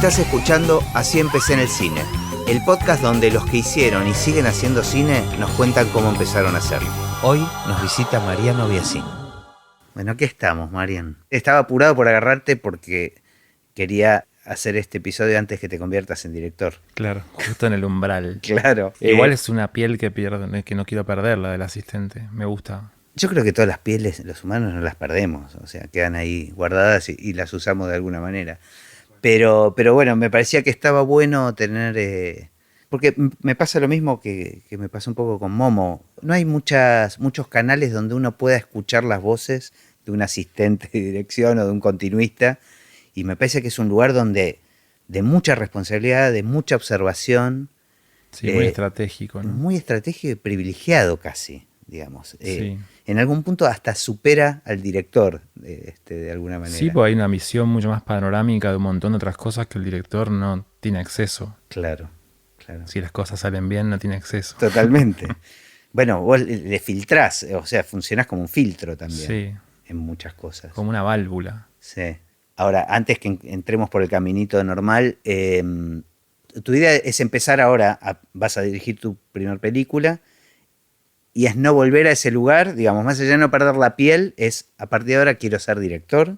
Estás escuchando Así empecé en el cine, el podcast donde los que hicieron y siguen haciendo cine nos cuentan cómo empezaron a hacerlo. Hoy nos visita Mariano Biasín. Bueno, aquí estamos, Marian. Estaba apurado por agarrarte porque quería hacer este episodio antes que te conviertas en director. Claro, justo en el umbral. Claro. Igual es una piel que no quiero perder, la del asistente. Me gusta. Yo creo que todas las pieles, los humanos no las perdemos, o sea, quedan ahí guardadas y las usamos de alguna manera. Pero bueno, me parecía que estaba bueno tener... porque me pasa lo mismo que me pasó un poco con Momo. No hay muchos canales donde uno pueda escuchar las voces de un asistente de dirección o de un continuista. Y me parece que es un lugar donde de mucha responsabilidad, de mucha observación. Sí, muy estratégico, ¿no? Muy estratégico y privilegiado casi, digamos. Sí. En algún punto hasta supera al director, de alguna manera. Sí, pues hay una visión mucho más panorámica de un montón de otras cosas que el director no tiene acceso. Claro. Si las cosas salen bien, no tiene acceso. Totalmente. Bueno, vos le filtrás, o sea, funcionás como un filtro también. Sí. En muchas cosas. Como una válvula. Sí. Ahora, antes que entremos por el caminito normal, tu idea es empezar ahora, vas a dirigir tu primer película, y es no volver a ese lugar, digamos, más allá de no perder la piel, es a partir de ahora quiero ser director.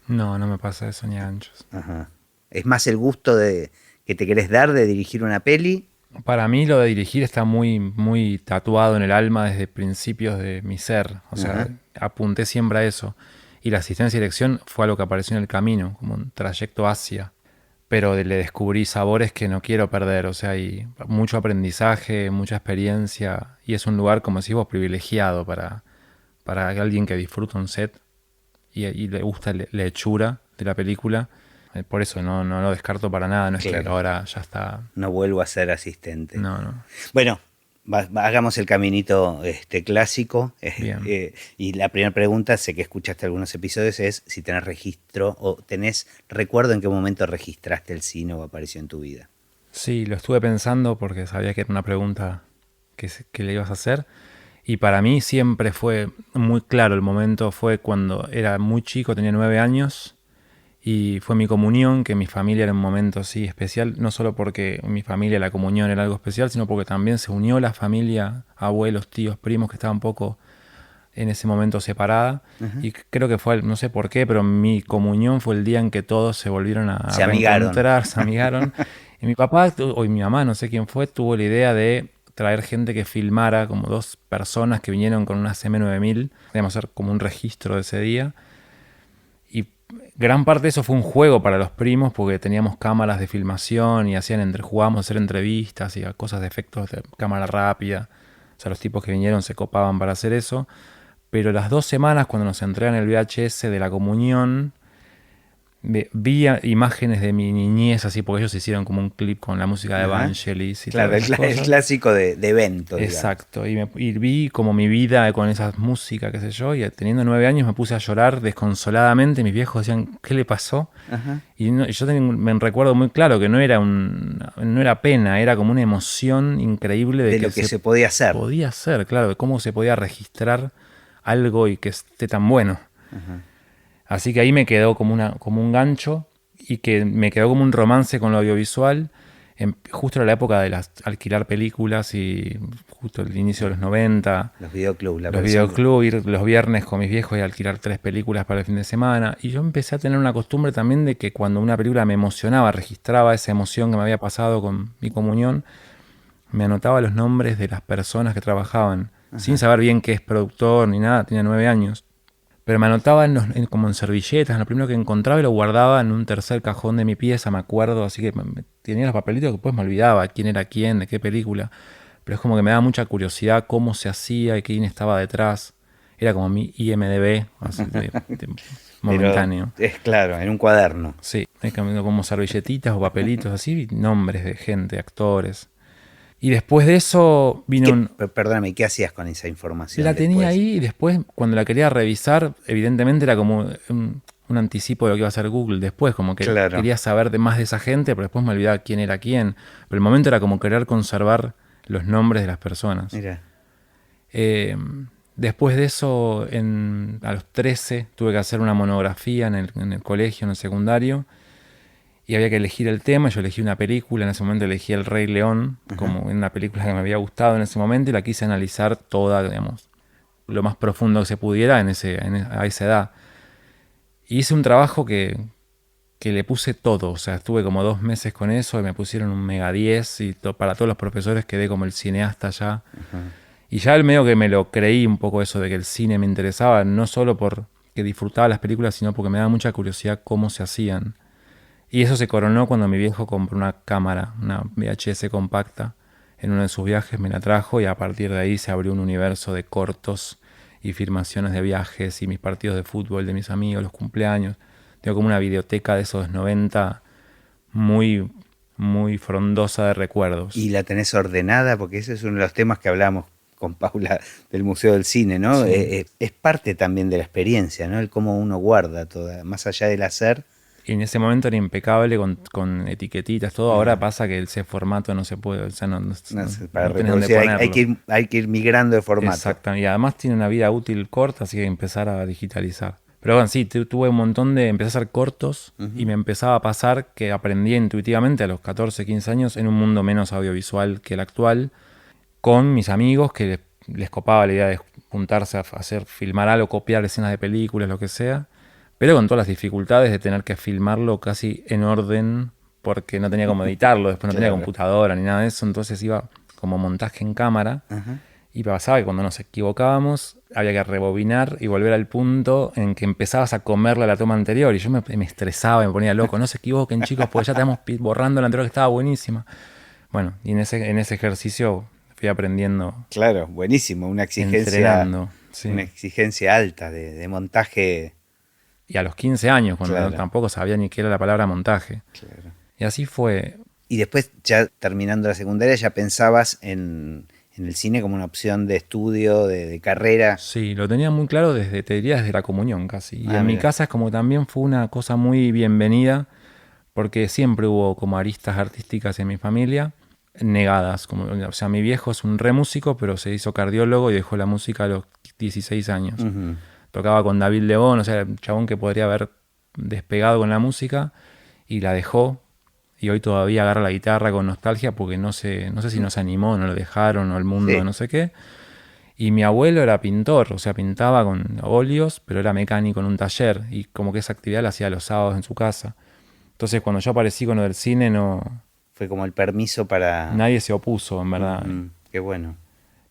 No me pasa eso ni a ganchos. Ajá. Es más el gusto que te querés dar de dirigir una peli. Para mí lo de dirigir está muy, muy tatuado en el alma desde principios de mi ser. O sea, apunté siempre a eso. Y la asistencia y dirección fue algo que apareció en el camino, como un trayecto hacia. Pero le descubrí sabores que no quiero perder. O sea, hay mucho aprendizaje, mucha experiencia. Y es un lugar, como decís vos, privilegiado para alguien que disfruta un set y le gusta la hechura de la película. Por eso no lo descarto para nada. No es Claro. que ahora ya está. No vuelvo a ser asistente. No. Bueno, hagamos el caminito clásico. Bien. Y la primera pregunta, sé que escuchaste algunos episodios, es si tenés registro o tenés recuerdo en qué momento registraste el cine o apareció en tu vida. Sí, lo estuve pensando porque sabía que era una pregunta que le ibas a hacer. Y para mí siempre fue muy claro el momento. Fue cuando era muy chico, tenía 9 años. Y fue mi comunión, que mi familia era un momento así especial, no solo porque en mi familia la comunión era algo especial, sino porque también se unió la familia, abuelos, tíos, primos, que estaban un poco en ese momento separada. Y creo que fue, no sé por qué, pero mi comunión fue el día en que todos se volvieron a reencontrar, se amigaron. Y mi papá, o mi mamá, no sé quién fue, tuvo la idea de traer gente que filmara, como 2 personas que vinieron con unas M9000, queríamos hacer como un registro de ese día. Y gran parte de eso fue un juego para los primos porque teníamos cámaras de filmación y jugábamos a hacer entrevistas y a cosas de efectos de cámara rápida. O sea, los tipos que vinieron se copaban para hacer eso. Pero las 2 semanas cuando nos entregan el VHS de la comunión, vi imágenes de mi niñez así, porque ellos hicieron como un clip con la música de Vangelis y claro, el clásico de evento. Exacto, y vi como mi vida con esa música, qué sé yo, y teniendo 9 años me puse a llorar desconsoladamente. Mis viejos decían, ¿qué le pasó? Y yo me recuerdo muy claro que no era pena, era como una emoción increíble de lo que se podía hacer. Podía hacer, claro, de cómo se podía registrar algo y que esté tan bueno. Así que ahí me quedó como un gancho y que me quedó como un romance con lo audiovisual. Justo era la época de alquilar películas y justo el inicio de los 90. Los videoclubs. Ir los viernes con mis viejos y alquilar 3 películas para el fin de semana. Y yo empecé a tener una costumbre también de que cuando una película me emocionaba, registraba esa emoción que me había pasado con mi comunión, me anotaba los nombres de las personas que trabajaban, sin saber bien qué es productor ni nada, tenía 9 años. Pero me anotaba como en servilletas, en lo primero que encontraba y lo guardaba en un tercer cajón de mi pieza, me acuerdo, así que tenía los papelitos que después me olvidaba quién era quién, de qué película. Pero es como que me daba mucha curiosidad cómo se hacía y quién estaba detrás. Era como mi IMDb, así de momentáneo. Pero es claro, en un cuaderno. Sí, como servilletitas o papelitos así, nombres de gente, actores. Y después de eso vino Perdóname, ¿qué hacías con esa información? La tenía ahí y después cuando la quería revisar, evidentemente era como un anticipo de lo que iba a hacer Google después, como que quería saber más de esa gente, pero después me olvidaba quién era quién. Pero el momento era como querer conservar los nombres de las personas. Mira. Después de eso, a los 13, tuve que hacer una monografía en el colegio, en el secundario. y había que elegir el tema. Yo elegí una película, en ese momento elegí El Rey León, como una película que me había gustado en ese momento, y la quise analizar toda, digamos, lo más profundo que se pudiera a esa edad. Y hice un trabajo que le puse todo, o sea, estuve como 2 meses con eso y me pusieron un mega 10 y para todos los profesores quedé como el cineasta ya. Y ya el medio que me lo creí un poco eso de que el cine me interesaba, no solo porque disfrutaba las películas, sino porque me daba mucha curiosidad cómo se hacían. Y eso se coronó cuando mi viejo compró una cámara, una VHS compacta. En uno de sus viajes me la trajo y a partir de ahí se abrió un universo de cortos y filmaciones de viajes y mis partidos de fútbol de mis amigos, los cumpleaños. Tengo como una videoteca de esos 90 muy, muy frondosa de recuerdos. Y la tenés ordenada, porque ese es uno de los temas que hablamos con Paula del Museo del Cine, ¿no? Sí. Es parte también de la experiencia, ¿no? El cómo uno guarda toda, más allá del hacer. Y en ese momento era impecable con etiquetitas, todo. Ahora pasa que ese formato no se puede, o sea, no sé, para tenés dónde reproducir ponerlo. hay que ir migrando de formato. Exactamente. Y además tiene una vida útil corta, así que hay que empezar a digitalizar. Pero bueno, sí, tuve un montón empecé a hacer cortos y me empezaba a pasar que aprendí intuitivamente a los 14, 15 años en un mundo menos audiovisual que el actual, con mis amigos que les copaba la idea de juntarse a hacer, filmar algo, copiar escenas de películas, lo que sea, pero con todas las dificultades de tener que filmarlo casi en orden, porque no tenía cómo editarlo, después no tenía Claro. computadora ni nada de eso, entonces iba como montaje en cámara. Y pasaba que cuando nos equivocábamos había que rebobinar y volver al punto en que empezabas a comerle a la toma anterior. Y yo me estresaba, me ponía loco. No se equivoquen, chicos, porque ya estamos borrando la anterior que estaba buenísima. Bueno, y en ese ejercicio fui aprendiendo, Claro, buenísimo, entrenando. Sí. una exigencia alta de montaje. Y a los 15 años, cuando Claro. tampoco sabía ni qué era la palabra montaje. Claro. Y así fue. Y después, ya terminando la secundaria, ya pensabas en el cine como una opción de estudio, de carrera. Sí, lo tenía muy claro te diría desde la comunión casi. Y en mi Mira. casa es como también fue una cosa muy bienvenida, porque siempre hubo como aristas artísticas en mi familia negadas. O sea, mi viejo es un re músico, pero se hizo cardiólogo y dejó la música a los 16 años. Tocaba con David Lebón, o sea, el chabón que podría haber despegado con la música y la dejó. Y hoy todavía agarra la guitarra con nostalgia porque no sé si no se animó, no lo dejaron, o el mundo, Sí. no sé qué. Y mi abuelo era pintor, o sea, pintaba con óleos, pero era mecánico en un taller. Y como que esa actividad la hacía los sábados en su casa. Entonces, cuando yo aparecí con lo del cine, Fue como el permiso para... nadie se opuso, en verdad. Qué bueno.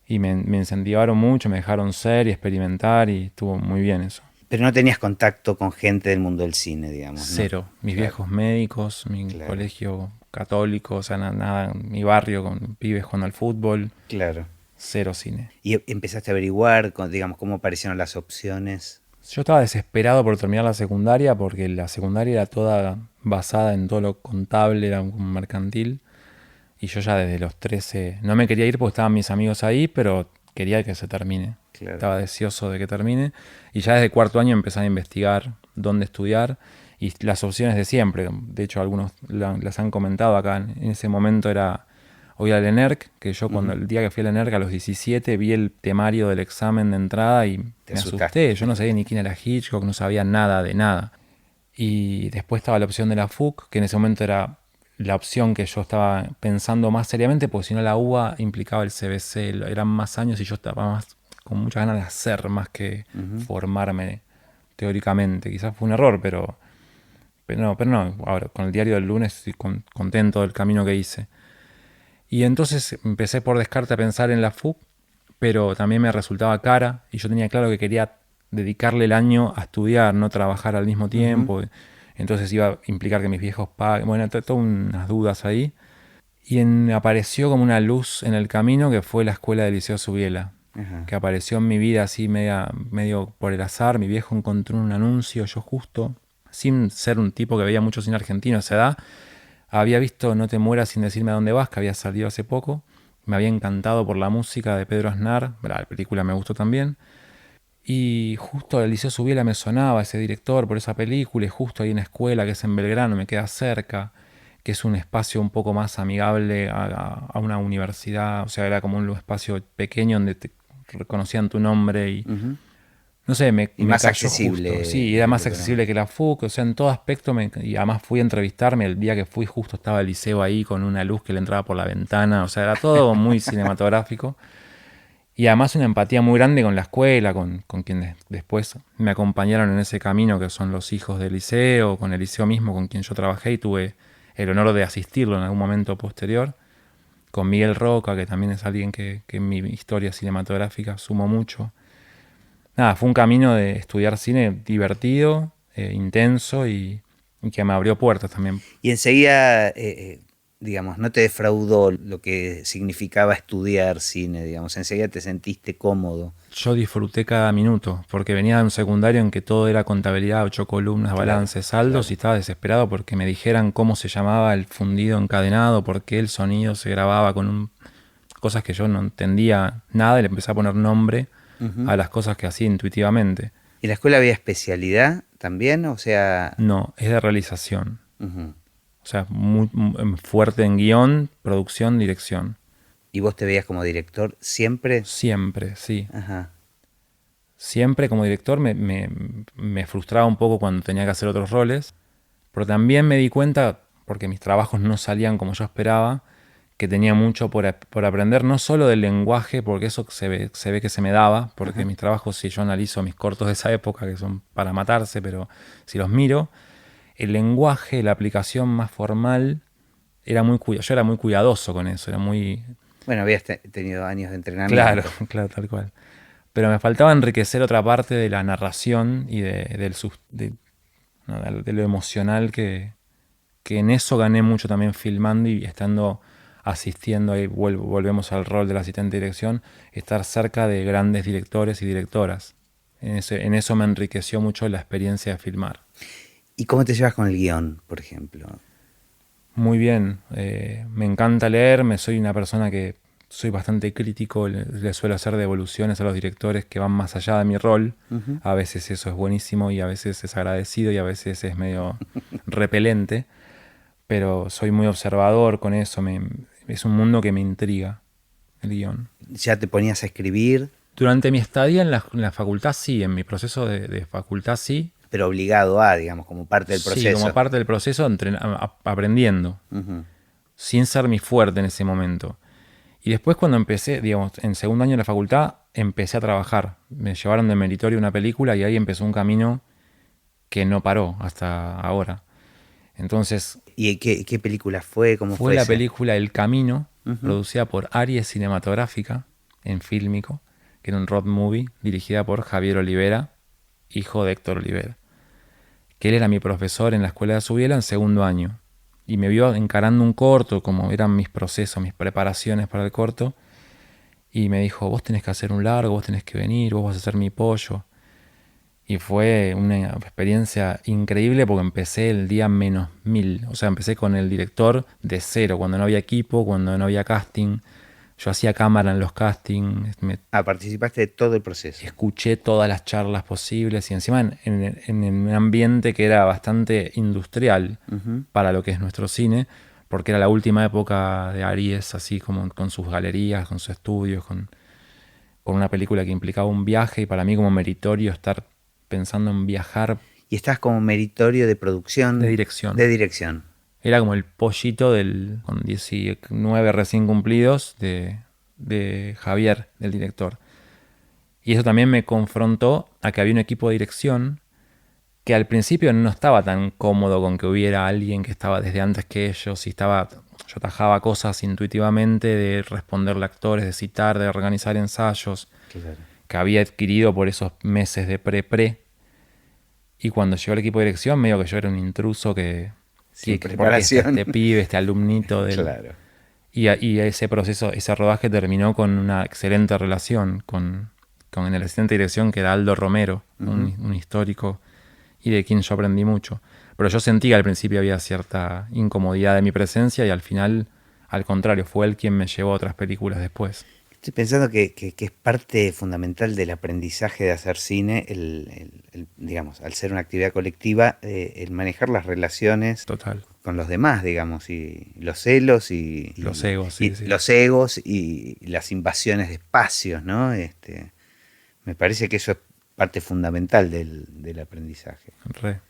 Y me incentivaron mucho, me dejaron ser y experimentar, y estuvo muy bien eso. Pero no tenías contacto con gente del mundo del cine, digamos, ¿no? Cero. Mis Claro. viejos médicos, mi Claro. colegio católico, o sea, nada, mi barrio con pibes jugando al fútbol. Claro. Cero cine. Y empezaste a averiguar, digamos, cómo aparecieron las opciones. Yo estaba desesperado por terminar la secundaria porque la secundaria era toda basada en todo lo contable, era un mercantil. Y yo ya desde los 13 no me quería ir porque estaban mis amigos ahí, pero quería que se termine. Claro. Estaba deseoso de que termine. Y ya desde cuarto año empecé a investigar dónde estudiar y las opciones de siempre. De hecho, algunos las han comentado acá. En ese momento era o ir al ENERC, que yo cuando el día que fui al ENERC a los 17 vi el temario del examen de entrada y Te me asustaste. asusté. Yo no sabía ni quién era Hitchcock, no sabía nada de nada. Y después estaba la opción de la FUC, que en ese momento era la opción que yo estaba pensando más seriamente, porque si no la UBA implicaba el CBC, eran más años y yo estaba más con muchas ganas de hacer más que formarme teóricamente. Quizás fue un error, pero no. Ahora, con el diario del lunes estoy contento del camino que hice. Y entonces empecé por descarte a pensar en la FUC, pero también me resultaba cara y yo tenía claro que quería dedicarle el año a estudiar, no trabajar al mismo tiempo. Entonces iba a implicar que mis viejos paguen. Bueno, todas unas dudas ahí. Y apareció como una luz en el camino que fue la escuela de Liceo Subiela, que apareció en mi vida así medio por el azar. Mi viejo encontró un anuncio, yo justo, sin ser un tipo que veía mucho cine argentino a esa edad, había visto No te mueras sin decirme a dónde vas, que había salido hace poco. Me había encantado por la música de Pedro Aznar, la película me gustó también. Y justo el Liceo Subiela me sonaba ese director por esa película, y justo hay una escuela que es en Belgrano, me queda cerca, que es un espacio un poco más amigable a una universidad, o sea, era como un espacio pequeño donde te reconocían tu nombre y no sé, Y me más cayó accesible. justo. Sí, era más Porque no. accesible que la FUC, o sea, en todo aspecto. Y además fui a entrevistarme el día que fui, justo estaba el liceo ahí con una luz que le entraba por la ventana, o sea, era todo muy cinematográfico. Y además una empatía muy grande con la escuela, con quienes después me acompañaron en ese camino, que son los hijos del liceo, con el liceo mismo con quien yo trabajé y tuve el honor de asistirlo en algún momento posterior, con Miguel Roca, que también es alguien que en mi historia cinematográfica sumo mucho. Nada, fue un camino de estudiar cine divertido, intenso y que me abrió puertas también. Y enseguida, digamos, no te defraudó lo que significaba estudiar cine, digamos. Enseguida te sentiste cómodo. Yo disfruté cada minuto, porque venía de un secundario en que todo era contabilidad, 8 columnas, Claro, balances, saldos, claro. y estaba desesperado porque me dijeran cómo se llamaba el fundido encadenado, por qué el sonido se grababa cosas que yo no entendía nada, y le empecé a poner nombre Ujú. a las cosas que hacía intuitivamente. ¿Y en la escuela había especialidad también? O sea, No, es de realización. ujú. O sea, muy fuerte en guión, producción, dirección. ¿Y vos te veías como director siempre? Siempre, sí. Ajá. Siempre como director me frustraba un poco cuando tenía que hacer otros roles, pero también me di cuenta, porque mis trabajos no salían como yo esperaba, que tenía mucho por aprender, no solo del lenguaje, porque eso se ve que se me daba, porque Ajá. mis trabajos, si yo analizo mis cortos de esa época, que son para matarse, pero si los miro, el lenguaje, la aplicación más formal, yo era muy cuidadoso con eso, era muy... Bueno, habías tenido años de Claro, entrenamiento. claro, tal cual. Pero me faltaba enriquecer otra parte de la narración y ¿no? De lo emocional que en eso gané mucho también filmando y estando asistiendo, ahí volvemos al rol del asistente de dirección, estar cerca de grandes directores y directoras. En eso me enriqueció mucho la experiencia de filmar. ¿Y cómo te llevas con el guión, por ejemplo? Muy bien, me encanta leer, soy una persona que soy bastante crítico, le suelo hacer devoluciones a los directores que van más allá de mi rol. Ujú. A veces eso es buenísimo y a veces es agradecido y a veces es medio repelente, pero soy muy observador con eso, es un mundo que me intriga, el guión. ¿Ya te ponías a escribir, Durante mi estadía en la facultad sí, en mi proceso de facultad sí, pero obligado a, digamos, como parte del sí, como proceso? parte del proceso aprendiendo, Ujú. sin ser mi fuerte en ese momento. Y después cuando empecé, digamos, en segundo año de la facultad, empecé a trabajar. Me llevaron de meritorio una película y ahí empezó un camino que no paró hasta ahora. Entonces, ¿Y qué película fue? ¿Cómo fue fue la ese? película El Camino, Ujú. producida por Aries Cinematográfica, en Fílmico, que era un road movie, dirigida por Javier Olivera, hijo de Héctor Olivera, que él era mi profesor en la escuela de Subiela en segundo año. Y me vio encarando un corto, como eran mis procesos, mis preparaciones para el corto, y me dijo, vos tenés que hacer un largo, vos tenés que venir, vos vas a ser mi pollo. Y fue una experiencia increíble porque empecé el día -1000. O sea, empecé con el director de cero, cuando no había equipo, cuando no había casting. Yo hacía cámara en los castings, me Ah, participaste de todo el proceso. escuché todas las charlas posibles y encima en un ambiente que era bastante industrial Ujú. para lo que es nuestro cine, porque era la última época de Aries, así como con sus galerías, con sus estudios, con una película que implicaba un viaje y para mí como meritorio estar pensando en viajar Y estás como meritorio de de producción, de dirección. dirección. Era como el pollito con 19 recién cumplidos de Javier, del director. Y eso también me confrontó a que había un equipo de dirección que al principio no estaba tan cómodo con que hubiera alguien que estaba desde antes que ellos y yo tajaba cosas intuitivamente de responderle a actores, de citar, de organizar ensayos Claro. que había adquirido por esos meses de pre-pre. Y cuando llegó el equipo de dirección, medio que yo era un intruso Sin porque este preparación. pibe, este alumnito del... Claro. Y ese proceso, ese rodaje terminó con una excelente relación con el asistente de dirección que era Aldo Romero, Ujú. un histórico y de quien yo aprendí mucho. Pero yo sentí que al principio había cierta incomodidad de mi presencia y al final, al contrario, fue él quien me llevó a otras películas después. Estoy pensando que es parte fundamental del aprendizaje de hacer cine, digamos, al ser una actividad colectiva, el manejar las relaciones Total. con los demás, digamos, y los celos Los egos, sí, y sí. los egos y las invasiones de espacios, ¿no? Me parece que eso es parte fundamental del aprendizaje. Re.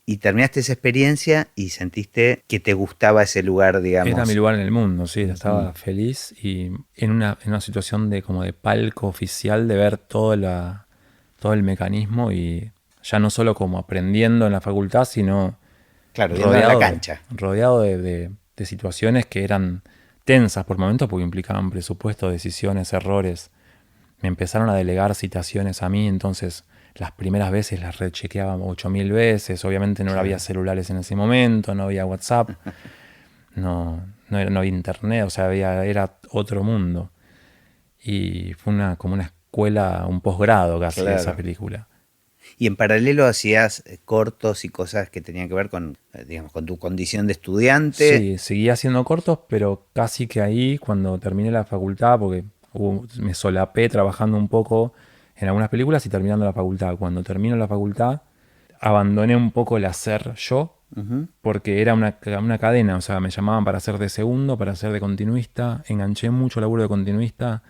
Y terminaste esa experiencia y sentiste que te gustaba ese lugar, digamos. Era mi lugar en el mundo, sí, estaba feliz y en una situación de como de palco oficial, de ver todo el mecanismo y ya no solo como aprendiendo en la facultad, sino Claro, viendo en la cancha. rodeado de situaciones que eran tensas por momentos porque implicaban presupuesto, decisiones, errores. Me empezaron a delegar citaciones a mí, entonces las primeras veces las rechequeaba 8000 veces. Obviamente no había celulares en ese momento, no había WhatsApp, no había internet, o sea, era otro mundo. Y fue como una escuela, un posgrado casi de esa película. Y en paralelo hacías cortos y cosas que tenían que ver con, digamos, con tu condición de estudiante. Sí, seguía haciendo cortos, pero casi que ahí, cuando terminé la facultad, porque me solapé trabajando un poco en algunas películas y terminando la facultad. Cuando termino la facultad, abandoné un poco el hacer yo, porque era una cadena, o sea, me llamaban para hacer de segundo, para hacer de continuista, enganché mucho laburo de continuista,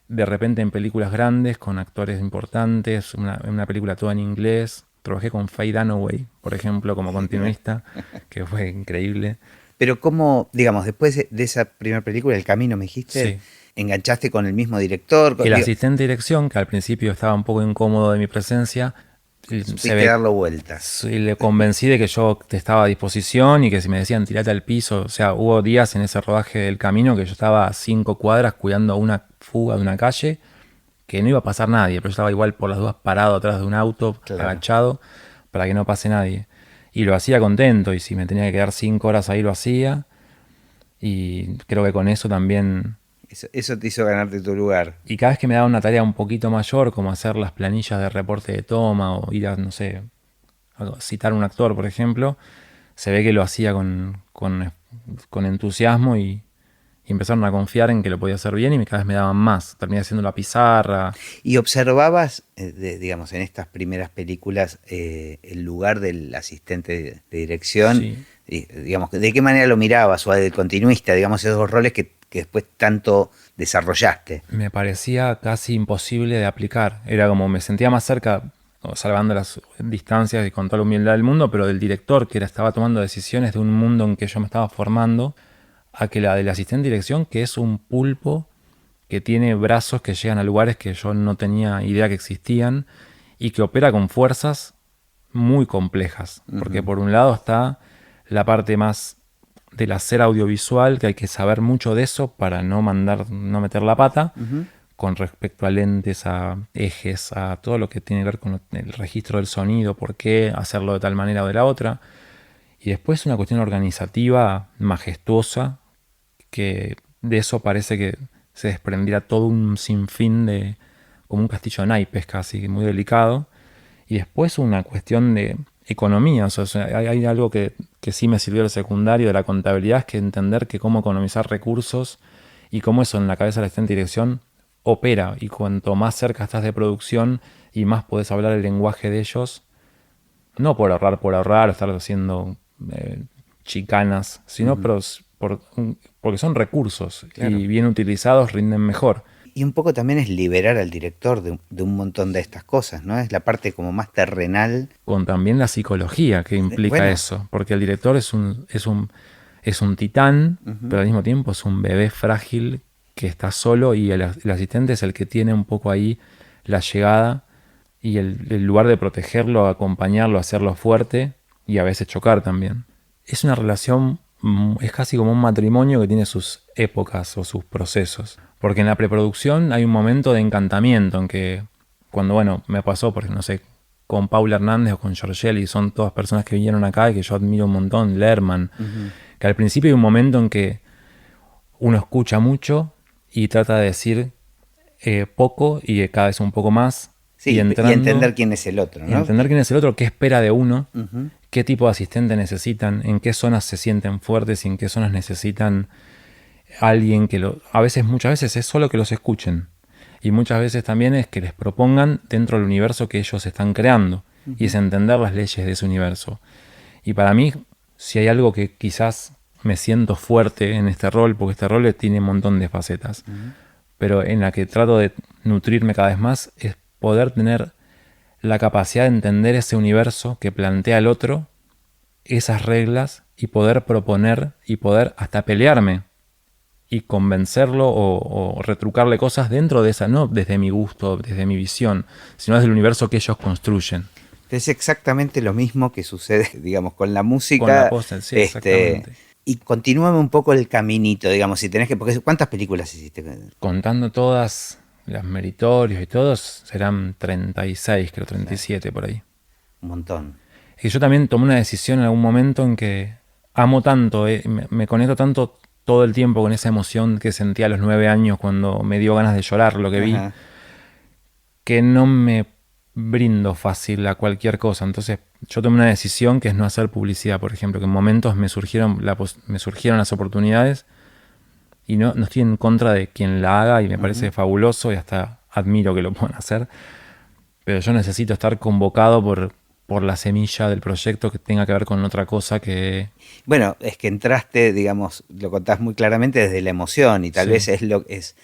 de repente en películas grandes, con actores importantes, una película toda en inglés. Trabajé con Faye Dunaway, por ejemplo, como continuista, que fue increíble. Pero cómo, digamos, después de esa primera película, El Camino, me dijiste, Sí. ¿enganchaste con el mismo director? El asistente de dirección, que al principio estaba un poco incómodo de mi presencia, Supiste darlo vuelta. y le convencí de que yo estaba a disposición y que si me decían tirate al piso, o sea, hubo días en ese rodaje del Camino que yo estaba a 5 cuadras cuidando una fuga de una calle que no iba a pasar nadie, pero yo estaba igual por las dudas parado atrás de un auto, agachado, para que no pase nadie. Y lo hacía contento, y si me tenía que quedar 5 horas ahí lo hacía, y creo que con eso también... Eso te hizo ganarte tu lugar. Y cada vez que me daba una tarea un poquito mayor, como hacer las planillas de reporte de toma o ir a, no sé, a citar a un actor, por ejemplo, se ve que lo hacía con entusiasmo y empezaron a confiar en que lo podía hacer bien y cada vez me daban más. Terminé haciendo la pizarra. ¿Y observabas, digamos, en estas primeras películas el lugar del asistente de dirección? Sí. Y, digamos, ¿de qué manera lo mirabas? O del continuista, digamos, esos roles que después tanto desarrollaste. Me parecía casi imposible de aplicar. Era como me sentía más cerca, salvando las distancias y con toda la humildad del mundo, pero del director que estaba tomando decisiones de un mundo en que yo me estaba formando, a que la del asistente de dirección, que es un pulpo que tiene brazos que llegan a lugares que yo no tenía idea que existían y que opera con fuerzas muy complejas. Porque por un lado está la parte más del hacer audiovisual, que hay que saber mucho de eso para no meter la pata, con respecto a lentes, a ejes, a todo lo que tiene que ver con el registro del sonido, por qué hacerlo de tal manera o de la otra. Y después una cuestión organizativa majestuosa, que de eso parece que se desprendiera todo un sinfín de, como un castillo de naipes casi, muy delicado. Y después una cuestión de economía, o sea, hay algo que sí me sirvió el secundario de la contabilidad, es que entender que cómo economizar recursos y cómo eso en la cabeza del asistente de dirección opera, y cuanto más cerca estás de producción y más podés hablar el lenguaje de ellos, no por ahorrar, estar haciendo chicanas, sino porque son recursos, claro, y bien utilizados rinden mejor. Y un poco también es liberar al director de un montón de estas cosas, ¿no? Es la parte como más terrenal. Con también la psicología que implica eso, porque el director es un titán, pero al mismo tiempo es un bebé frágil que está solo, y el asistente es el que tiene un poco ahí la llegada y el lugar de protegerlo, acompañarlo, hacerlo fuerte y a veces chocar también. Es una relación, es casi como un matrimonio que tiene sus épocas o sus procesos. Porque en la preproducción hay un momento de encantamiento en que, cuando, bueno, me pasó, porque no sé, con Paula Hernández o con Giorgelli, son todas personas que vinieron acá y que yo admiro un montón, Lerman, que al principio hay un momento en que uno escucha mucho y trata de decir poco y cada vez un poco más. Sí, y entender quién es el otro, ¿no? Y entender quién es el otro, qué espera de uno, qué tipo de asistente necesitan, en qué zonas se sienten fuertes y en qué zonas necesitan alguien que muchas veces es solo que los escuchen, y muchas veces también es que les propongan dentro del universo que ellos están creando, y es entender las leyes de ese universo. Y para mí, si hay algo que quizás me siento fuerte en este rol, porque este rol tiene un montón de facetas, pero en la que trato de nutrirme cada vez más, es poder tener la capacidad de entender ese universo que plantea el otro, esas reglas, y poder proponer y poder hasta pelearme y convencerlo o retrucarle cosas dentro de esa, no desde mi gusto, desde mi visión, sino desde el universo que ellos construyen. Es exactamente lo mismo que sucede, digamos, con la Con música. la posta, sí, exactamente. Y continúame un poco el caminito, digamos, si tenés que... Porque ¿cuántas películas hiciste? Contando todas las meritorios y todos, serán 36, creo, 37 por ahí. Un montón. Y yo también tomé una decisión en algún momento en que amo tanto, me conecto tanto todo el tiempo con esa emoción que sentí a los 9 años cuando me dio ganas de llorar lo que vi, Ajá. que no me brindo fácil a cualquier cosa. Entonces yo tomé una decisión que es no hacer publicidad, por ejemplo, que en momentos me surgieron las oportunidades y no estoy en contra de quien la haga y me parece fabuloso y hasta admiro que lo puedan hacer, pero yo necesito estar convocado por la semilla del proyecto que tenga que ver con otra cosa que... Bueno, es que entraste, digamos, lo contás muy claramente desde la emoción y tal Sí. vez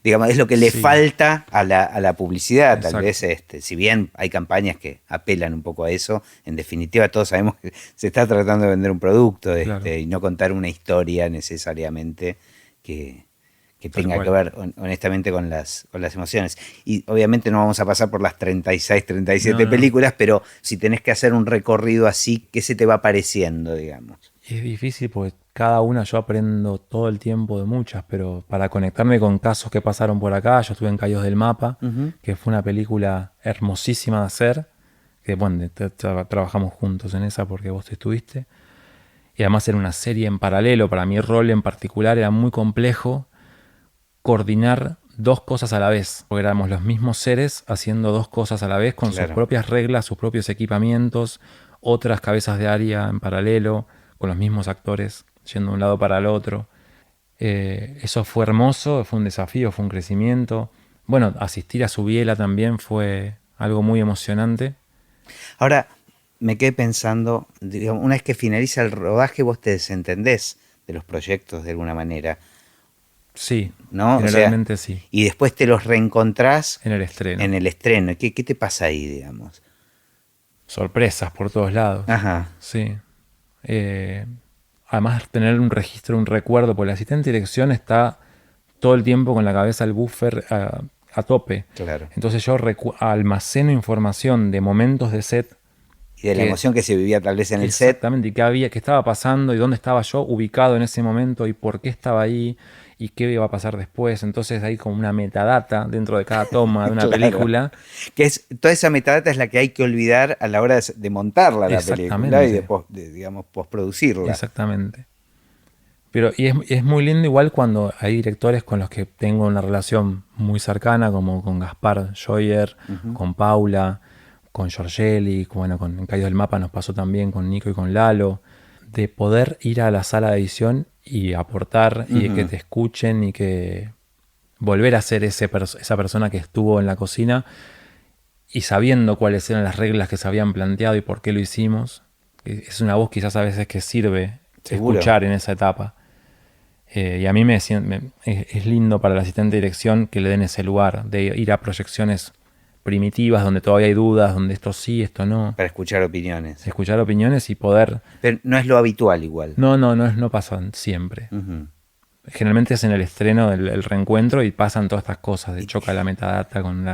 digamos, es lo que le Sí. falta a la publicidad. Exacto. Tal vez, si bien hay campañas que apelan un poco a eso, en definitiva todos sabemos que se está tratando de vender un producto, Claro. y no contar una historia necesariamente que Tal tenga cual. que ver honestamente con las emociones. Y obviamente no vamos a pasar por las 36, 37 No. películas, pero si tenés que hacer un recorrido así, ¿qué se te va pareciendo, digamos? Y es difícil porque cada una yo aprendo todo el tiempo de muchas, pero para conectarme con casos que pasaron por acá, yo estuve en Caídos del Mapa, que fue una película hermosísima de hacer, que bueno, trabajamos juntos en esa porque vos estuviste, y además era una serie en paralelo, para mi rol en particular era muy complejo coordinar dos cosas a la vez, porque éramos los mismos seres haciendo dos cosas a la vez con sus Claro. propias reglas, sus propios equipamientos, otras cabezas de área en paralelo, con los mismos actores yendo de un lado para el otro. Eso fue hermoso, fue un desafío, fue un crecimiento. Bueno, asistir a su biela también fue algo muy emocionante. Ahora, me quedé pensando, digamos, una vez que finaliza el rodaje, vos te desentendés de los proyectos de alguna manera, Sí, ¿no? O sea, generalmente sí, y después te los reencontrás en el estreno. en el estreno. ¿Qué te pasa ahí, digamos? Sorpresas por todos lados. Ajá. Sí. Además, tener un registro, un recuerdo, porque el asistente de dirección está todo el tiempo con la cabeza al buffer a tope. Claro. Entonces yo almaceno información de momentos de set. Y de la que- emoción que se vivía tal vez en el set. Exactamente, y qué había, qué estaba pasando y dónde estaba yo ubicado en ese momento y por qué estaba ahí y qué iba a pasar después. Entonces hay como una metadata dentro de cada toma de una Claro. película. Que es, toda esa metadata es la que hay que olvidar a la hora de montarla la película y Exactamente. digamos, postproducirla. Exactamente. Pero y es muy lindo igual cuando hay directores con los que tengo una relación muy cercana, como con Gaspar Joyer, con Paula, con Giorgelli, bueno, con en Caídos del Mapa nos pasó también con Nico y con Lalo, de poder ir a la sala de edición y aportar y de que te escuchen y que volver a ser esa persona que estuvo en la cocina y sabiendo cuáles eran las reglas que se habían planteado y por qué lo hicimos. Es una voz quizás a veces que sirve Seguro. escuchar en esa etapa. Y a mí es lindo para el asistente de dirección que le den ese lugar, de ir a proyecciones primitivas donde todavía hay dudas, donde esto sí, esto no. Para escuchar opiniones. Escuchar opiniones y poder... Pero no es lo habitual igual. No pasa siempre. Ujú. Generalmente es en el estreno del reencuentro y pasan todas estas cosas, de choca la metadata con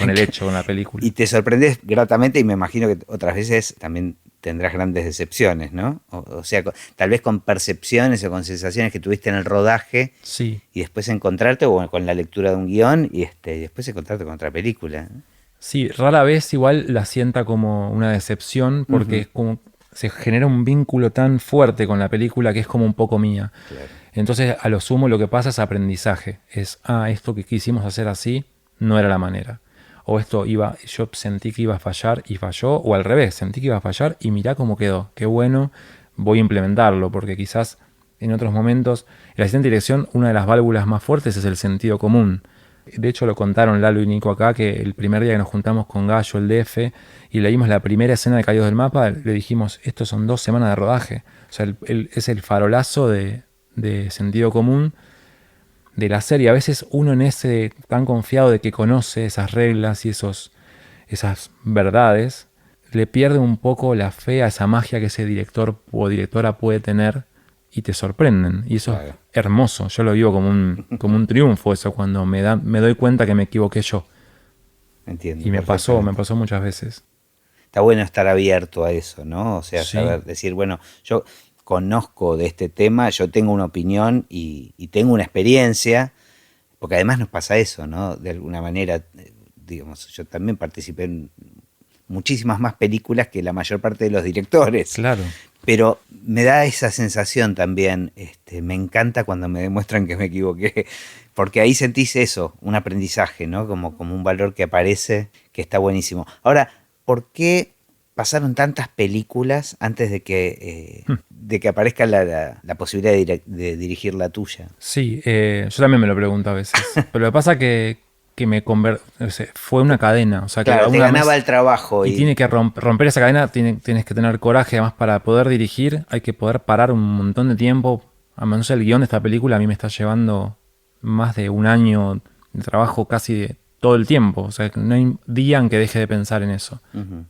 el hecho, con la película. Y te sorprendes gratamente y me imagino que otras veces también tendrás grandes decepciones, ¿no? O sea, tal vez con percepciones o con sensaciones que tuviste en el rodaje Sí, y después encontrarte o con la lectura de un guión y después encontrarte con otra película. sí, rara vez igual la sienta como una decepción porque es como se genera un vínculo tan fuerte con la película que es como un poco mía. Claro. Entonces, a lo sumo lo que pasa es aprendizaje. Es, esto que quisimos hacer así no era la manera. O yo sentí que iba a fallar y falló, o al revés, sentí que iba a fallar y mirá cómo quedó. Qué bueno, voy a implementarlo, porque quizás en otros momentos, el asistente de dirección, una de las válvulas más fuertes es el sentido común. De hecho, lo contaron Lalo y Nico acá, que el primer día que nos juntamos con Gallo, el DF, y leímos la primera escena de Caídos del Mapa, le dijimos, estos son 2 semanas de rodaje. O sea, es el farolazo de sentido común de la serie. A veces uno en ese tan confiado de que conoce esas reglas y esos esas verdades, le pierde un poco la fe a esa magia que ese director o directora puede tener y te sorprenden. Y eso Claro. es hermoso. Yo lo vivo como un triunfo eso, cuando me doy cuenta que me equivoqué yo. Entiendo. Y me perfectamente. pasó muchas veces. Está bueno estar abierto a eso, ¿no? O sea, Sí. saber decir, bueno, yo conozco de este tema, yo tengo una opinión y tengo una experiencia, porque además nos pasa eso, ¿no? De alguna manera, digamos, yo también participé en muchísimas más películas que la mayor parte de los directores. Claro. Pero me da esa sensación también, me encanta cuando me demuestran que me equivoqué, porque ahí sentís eso, un aprendizaje, ¿no? Como un valor que aparece, que está buenísimo. Ahora, ¿por qué pasaron tantas películas antes de que aparezca la posibilidad de dirigir la tuya? Sí, yo también me lo pregunto a veces. Pero lo que pasa que fue una cadena. O sea, que Claro, te una ganaba vez. el trabajo Y tiene que romper esa cadena, tienes que tener coraje. Además, para poder dirigir, hay que poder parar un montón de tiempo. Además, no sé, el guión de esta película a mí me está llevando más de un año de trabajo casi de todo el tiempo. O sea, que no hay día en que deje de pensar en eso. Ujú.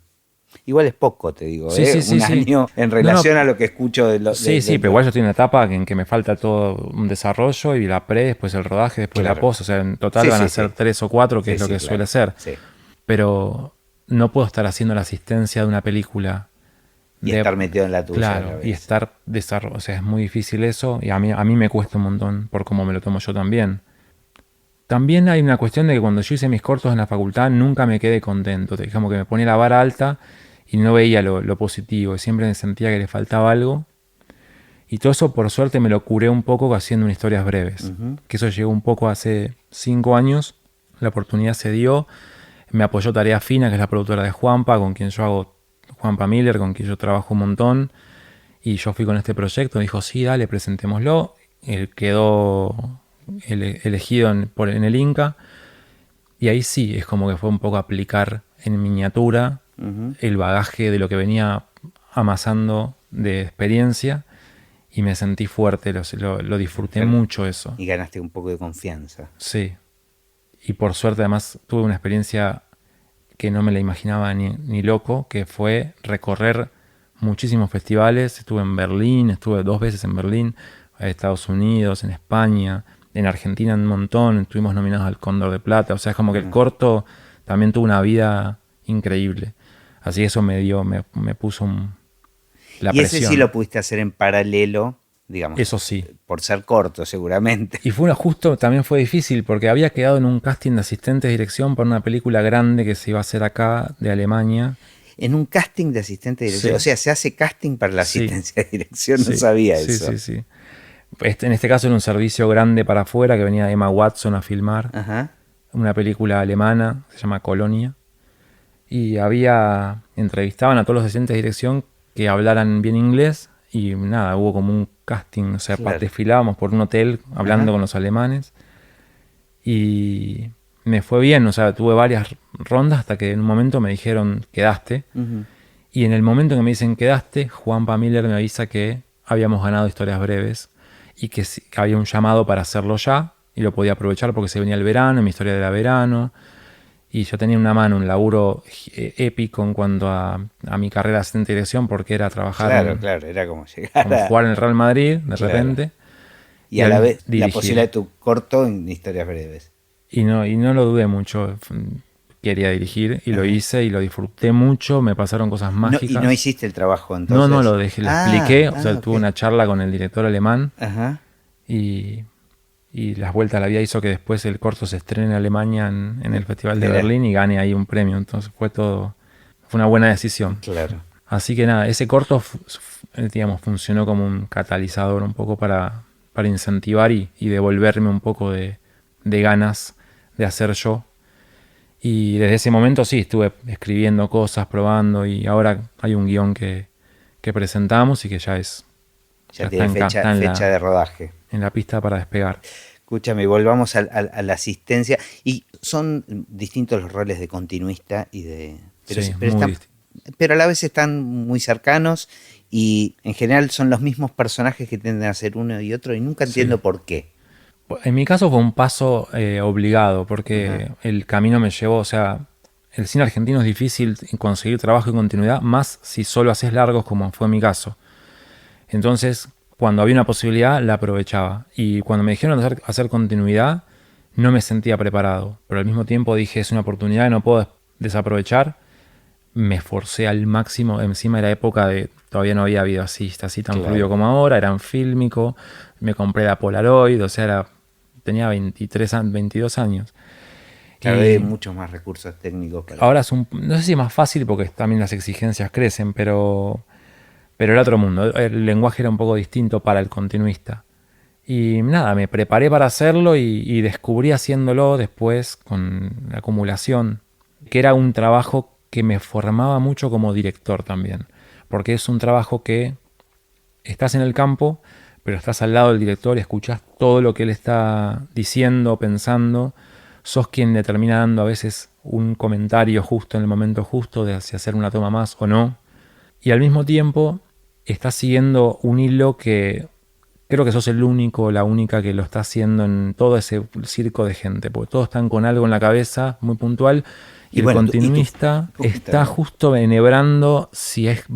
Igual es poco, te digo, Sí, sí, sí, un sí. año en No, no, relación a lo que escucho de los... sí, sí, pero igual yo estoy en una etapa en que me falta todo un desarrollo y la pre, después el rodaje, después la Claro. post. O sea, en total Sí, van sí, a ser sí. 3 o 4, que Sí, es lo sí, que claro. suele ser. Sí. Pero no puedo estar haciendo la asistencia de una película. Y estar metido en la tuya a la Claro, y vez. estar desarrollo. O sea, es muy difícil eso y a mí me cuesta un montón por cómo me lo tomo yo también. También hay una cuestión de que cuando yo hice mis cortos en la facultad nunca me quedé contento. Digamos que me ponía la vara alta y no veía lo positivo. Siempre sentía que le faltaba algo. Y todo eso por suerte me lo curé un poco haciendo unas historias breves. Ujú. Que eso llegó un poco hace 5 años. La oportunidad se dio. Me apoyó Tarea Fina, que es la productora de Juanpa, con quien yo hago, Juanpa Miller, con quien yo trabajo un montón. Y yo fui con este proyecto, dijo, sí, dale, presentémoslo. Él quedó elegido en el Inca. Y ahí sí, es como que fue un poco aplicar en miniatura Ujú. el bagaje de lo que venía amasando de experiencia. Y me sentí fuerte, lo disfruté Claro. mucho eso. Y ganaste un poco de confianza. Sí. Y por suerte además tuve una experiencia que no me la imaginaba ni loco, que fue recorrer muchísimos festivales. Estuve en Berlín, estuve 2 veces en Berlín, en Estados Unidos, en España, en Argentina un montón, estuvimos nominados al Cóndor de Plata. O sea, es como que el corto también tuvo una vida increíble. Así que eso me puso la Y ese sí presión. lo pudiste hacer en paralelo, digamos, Eso sí. por ser corto seguramente. Y justo también fue difícil porque había quedado en un casting de asistente de dirección para una película grande que se iba a hacer acá de Alemania. En un casting de asistente de dirección. Sí. O sea, se hace casting para la Sí. asistencia de dirección, no Sí, sabía sí, eso. sí, sí. En este caso era un servicio grande para afuera que venía Emma Watson a filmar Ajá. una película alemana, se llama Colonia. Y entrevistaban a todos los asistentes de dirección que hablaran bien inglés y nada, hubo como un casting, o sea, Claro. desfilábamos por un hotel hablando Ajá. con los alemanes y me fue bien, o sea, tuve varias rondas hasta que en un momento me dijeron quedaste. Ujú. Y en el momento en que me dicen quedaste, Juanpa Miller me avisa que habíamos ganado historias breves y que había un llamado para hacerlo ya y lo podía aprovechar porque se venía el verano, mi historia era verano y yo tenía una mano, un laburo épico en cuanto a mi carrera de asistente de dirección porque era trabajar Claro, claro, era como llegar como a... jugar en el Real Madrid de Claro. repente Y a la vez la dirigir. posibilidad de tu corto en historias breves. Y no lo dudé mucho, quería dirigir y lo Ajá. hice y lo disfruté mucho, me pasaron cosas No, mágicas. y no hiciste el trabajo entonces. No, lo dejé, lo expliqué, o sea, tuve una charla con el director alemán Ajá. y las vueltas a la vida hizo que después el corto se estrene en Alemania en el Festival de Mirá. Berlín y gane ahí un premio, entonces fue una buena decisión. Claro. Así que nada, ese corto digamos, funcionó como un catalizador un poco para incentivar y devolverme un poco de ganas de hacer yo. Y desde ese momento sí, estuve escribiendo cosas, probando y ahora hay un guión que presentamos y que ya Ya está tiene fecha en de rodaje. la pista para despegar. Escúchame, volvamos a la asistencia. Y son distintos los roles de continuista y de... Pero, Sí, pero, muy pero a la vez están muy cercanos y en general son los mismos personajes que tienden a ser uno y otro y nunca entiendo Sí. por qué. En mi caso fue un paso obligado porque Ajá. el camino me llevó, o sea, el cine argentino es difícil conseguir trabajo y continuidad, más si solo haces largos, como fue mi caso. Entonces, cuando había una posibilidad, la aprovechaba. Y cuando me dijeron hacer continuidad, no me sentía preparado. Pero al mismo tiempo dije, es una oportunidad que no puedo desaprovechar. Me esforcé al máximo. Encima de la época de todavía no había video así tan fluido como ahora. Era en fílmico. Me compré la Polaroid. O sea, tenía 22 años. Claro, hay muchos más recursos técnicos. Ahora es no sé si es más fácil porque también las exigencias crecen, pero era otro mundo. El lenguaje era un poco distinto para el continuista. Y nada, me preparé para hacerlo y descubrí haciéndolo después con la acumulación, que era un trabajo que me formaba mucho como director también. Porque es un trabajo que estás en el campo, pero estás al lado del director y escuchás todo lo que él está diciendo, pensando. Sos quien le termina dando a veces un comentario justo en el momento justo de si hacer una toma más o no. Y al mismo tiempo estás siguiendo un hilo que creo que sos el único o la única que lo está haciendo en todo ese circo de gente, porque todos están con algo en la cabeza muy puntual y el continuista está justo enhebrando si es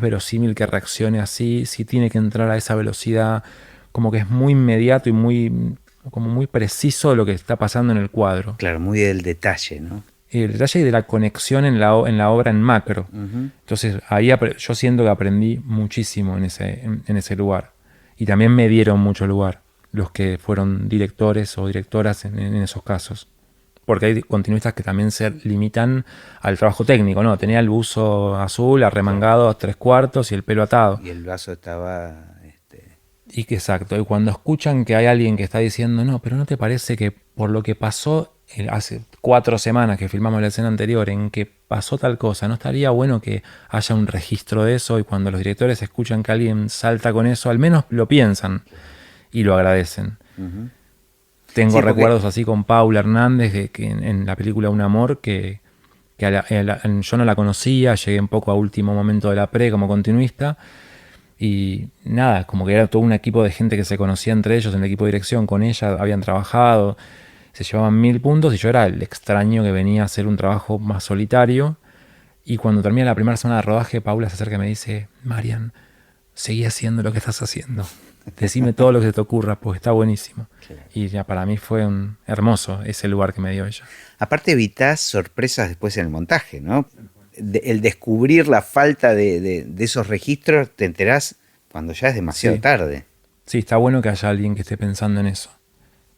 verosímil que reaccione así, si tiene que entrar a esa velocidad, como que es muy inmediato y muy preciso lo que está pasando en el cuadro. Claro, muy del detalle, ¿no? El detalle de la conexión en la obra en macro. Uh-huh. Entonces ahí yo siento que aprendí muchísimo en ese lugar. Y también me dieron mucho lugar los que fueron directores o directoras en esos casos. Porque hay continuistas que también se limitan al trabajo técnico, ¿no? Tenía el buzo azul arremangado a 3/4 y el pelo atado. Y el vaso estaba... Y que exacto. Y cuando escuchan que hay alguien que está diciendo, no, pero ¿no te parece que por lo que pasó hace 4 semanas que filmamos la escena anterior, en que pasó tal cosa, ¿no estaría bueno que haya un registro de eso? Y cuando los directores escuchan que alguien salta con eso, al menos lo piensan y lo agradecen. Uh-huh. Tengo recuerdos así con Paula Hernández, que en la película Un Amor, que yo no la conocía, llegué un poco a último momento de la pre como continuista. Y nada, como que era todo un equipo de gente que se conocía entre ellos, en el equipo de dirección con ella, habían trabajado, se llevaban 1000 puntos y yo era el extraño que venía a hacer un trabajo más solitario. Y cuando termina la primera semana de rodaje, Paula se acerca y me dice, Marian, seguí haciendo lo que estás haciendo. Decime todo lo que se te ocurra, pues está buenísimo. Claro. Y ya para mí fue hermoso ese lugar que me dio ella. Aparte evitás sorpresas después en el montaje, ¿no? El descubrir la falta de esos registros, te enterás cuando ya es demasiado tarde. Sí, está bueno que haya alguien que esté pensando en eso.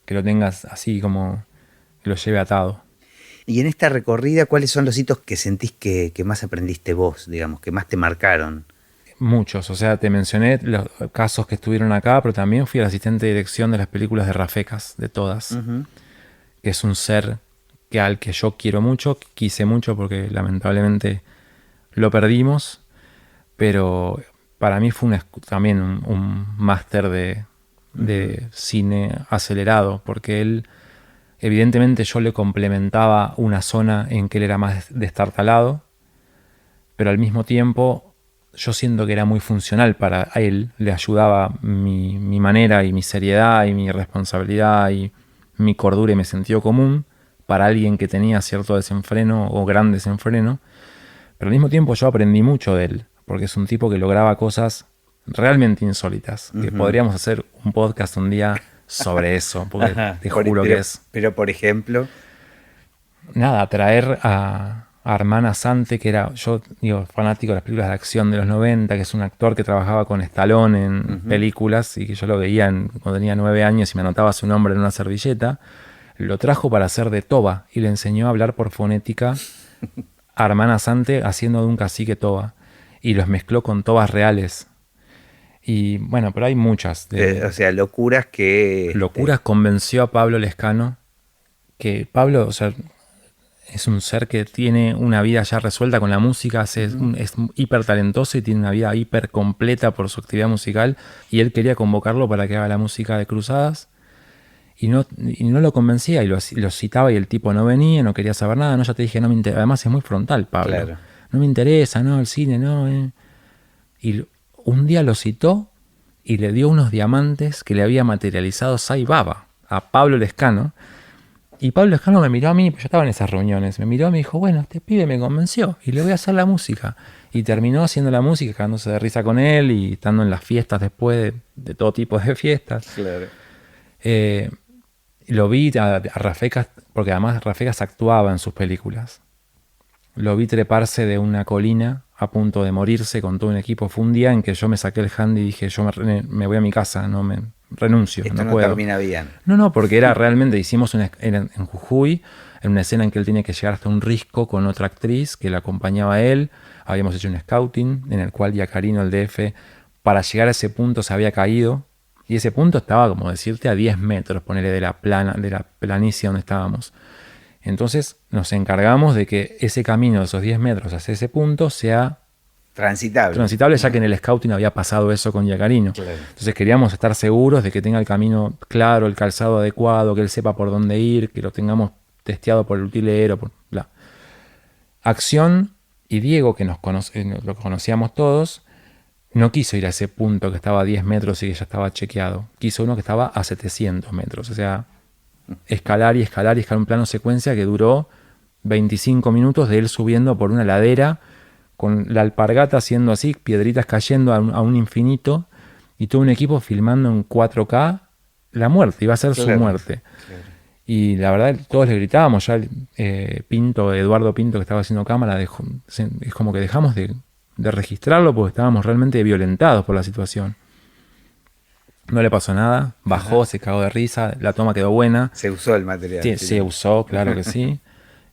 Que lo tengas así como que lo lleve atado. Y en esta recorrida, ¿cuáles son los hitos que sentís que más aprendiste vos, digamos, que más te marcaron? Muchos, o sea, te mencioné los casos que estuvieron acá, pero también fui el asistente de dirección de las películas de Rafecas, de todas. Uh-huh. Que es un ser al que yo quiero mucho, quise mucho porque lamentablemente lo perdimos, pero para mí fue también un máster de cine acelerado, porque él, evidentemente yo le complementaba una zona en que él era más destartalado, pero al mismo tiempo yo siento que era muy funcional para él, le ayudaba mi manera y mi seriedad y mi responsabilidad y mi cordura y mi sentido común para alguien que tenía cierto desenfreno o gran desenfreno, pero al mismo tiempo yo aprendí mucho de él, porque es un tipo que lograba cosas realmente insólitas, que podríamos hacer un podcast un día sobre eso, porque te juro que es... Pero por ejemplo... Nada, traer a Armand Assante, que era, yo digo, fanático de las películas de acción de los 90, que es un actor que trabajaba con Stallone en películas y que yo lo veía cuando tenía 9 años y me anotaba su nombre en una servilleta. Lo trajo para hacer de Toba y le enseñó a hablar por fonética a Armand Assante haciendo de un cacique Toba. Y los mezcló con Tobas reales. Y bueno, pero hay muchas. O sea, locuras que... Locuras convenció a Pablo Lescano. Que Pablo, o sea, es un ser que tiene una vida ya resuelta con la música. Es hiper talentoso y tiene una vida hiper completa por su actividad musical. Y él quería convocarlo para que haga la música de Cruzadas. Y no lo convencía y lo citaba y el tipo no venía, no quería saber nada. No, ya te dije, no me interesa. Además es muy frontal, Pablo. Claro. No me interesa, no, el cine, no. Y un día lo citó y le dio unos diamantes que le había materializado Sai Baba a Pablo Lescano. Y Pablo Escano me miró a mí, pues yo estaba en esas reuniones, me miró y me dijo, bueno, este pibe me convenció y le voy a hacer la música. Y terminó haciendo la música, cagándose de risa con él y estando en las fiestas después de todo tipo de fiestas. Claro. Lo vi a Rafecas, porque además Rafecas actuaba en sus películas. Lo vi treparse de una colina a punto de morirse con todo un equipo. Fue un día en que yo me saqué el handy y dije, yo me voy a mi casa, no me renuncio, Esto no puedo. termina bien. No, porque era realmente, hicimos en Jujuy, en una escena en que él tiene que llegar hasta un risco con otra actriz que le acompañaba a él. Habíamos hecho un scouting en el cual Yacarino, el DF, para llegar a ese punto se había caído. Y ese punto estaba, como decirte, a 10 metros, ponele, de la planicie donde estábamos. Entonces nos encargamos de que ese camino de esos 10 metros hacia ese punto sea transitable, ya que en el scouting había pasado eso con Yacarino. Claro. Entonces queríamos estar seguros de que tenga el camino claro, el calzado adecuado, que él sepa por dónde ir, que lo tengamos testeado por el utilero, bla. Acción, y Diego, que lo conocíamos todos, no quiso ir a ese punto que estaba a 10 metros y que ya estaba chequeado. Quiso uno que estaba a 700 metros. O sea, escalar y escalar y escalar un plano secuencia que duró 25 minutos de él subiendo por una ladera con la alpargata haciendo así, piedritas cayendo a un infinito y todo un equipo filmando en 4K la muerte, iba a ser su muerte. Claro. Y la verdad todos le gritábamos, ya Eduardo Pinto que estaba haciendo cámara, es como que dejamos de registrarlo porque estábamos realmente violentados por la situación. No le pasó nada, bajó, se cagó de risa, la toma quedó buena. Se usó el material. Sí, se usó, claro que sí.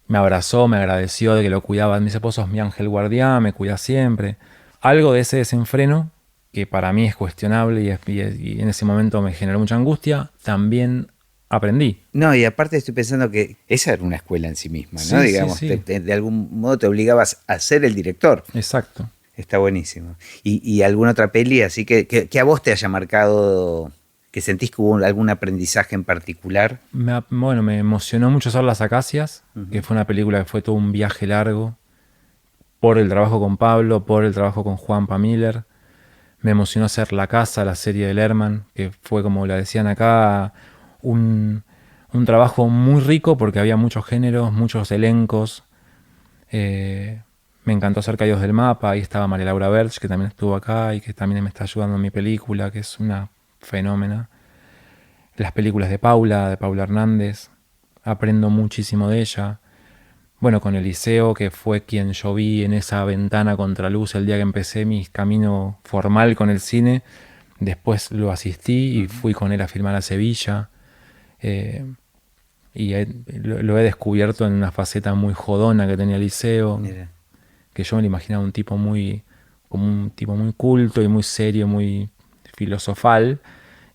Me abrazó, me agradeció de que lo cuidaba. Me dice, vos sos mi ángel guardián, me cuidás siempre. Algo de ese desenfreno, que para mí es cuestionable y en ese momento me generó mucha angustia, también aprendí. No, y aparte estoy pensando que esa era una escuela en sí misma, ¿no? Sí, Digamos, sí. De algún modo te obligabas a ser el director. Exacto. Está buenísimo. ¿Y alguna otra peli así que a vos te haya marcado, que sentís que hubo algún aprendizaje en particular? Me emocionó mucho hacer Las Acacias, que fue una película que fue todo un viaje largo, por el trabajo con Pablo, por el trabajo con Juanpa Miller. Me emocionó hacer La Casa, la serie de Lerman, que fue, como la decían acá, un trabajo muy rico porque había muchos géneros, muchos elencos. Me encantó hacer Caídos del Mapa, ahí estaba María Laura Berch, que también estuvo acá y que también me está ayudando en mi película, que es una fenómena. Las películas de Paula Hernández, aprendo muchísimo de ella. Bueno, con Eliseo, que fue quien yo vi en esa ventana contraluz el día que empecé mi camino formal con el cine. Después lo asistí y fui con él a filmar a Sevilla. Y lo he descubierto en una faceta muy jodona que tenía Eliseo. Mira. Que yo me lo imaginaba como un tipo muy culto y muy serio, muy filosofal.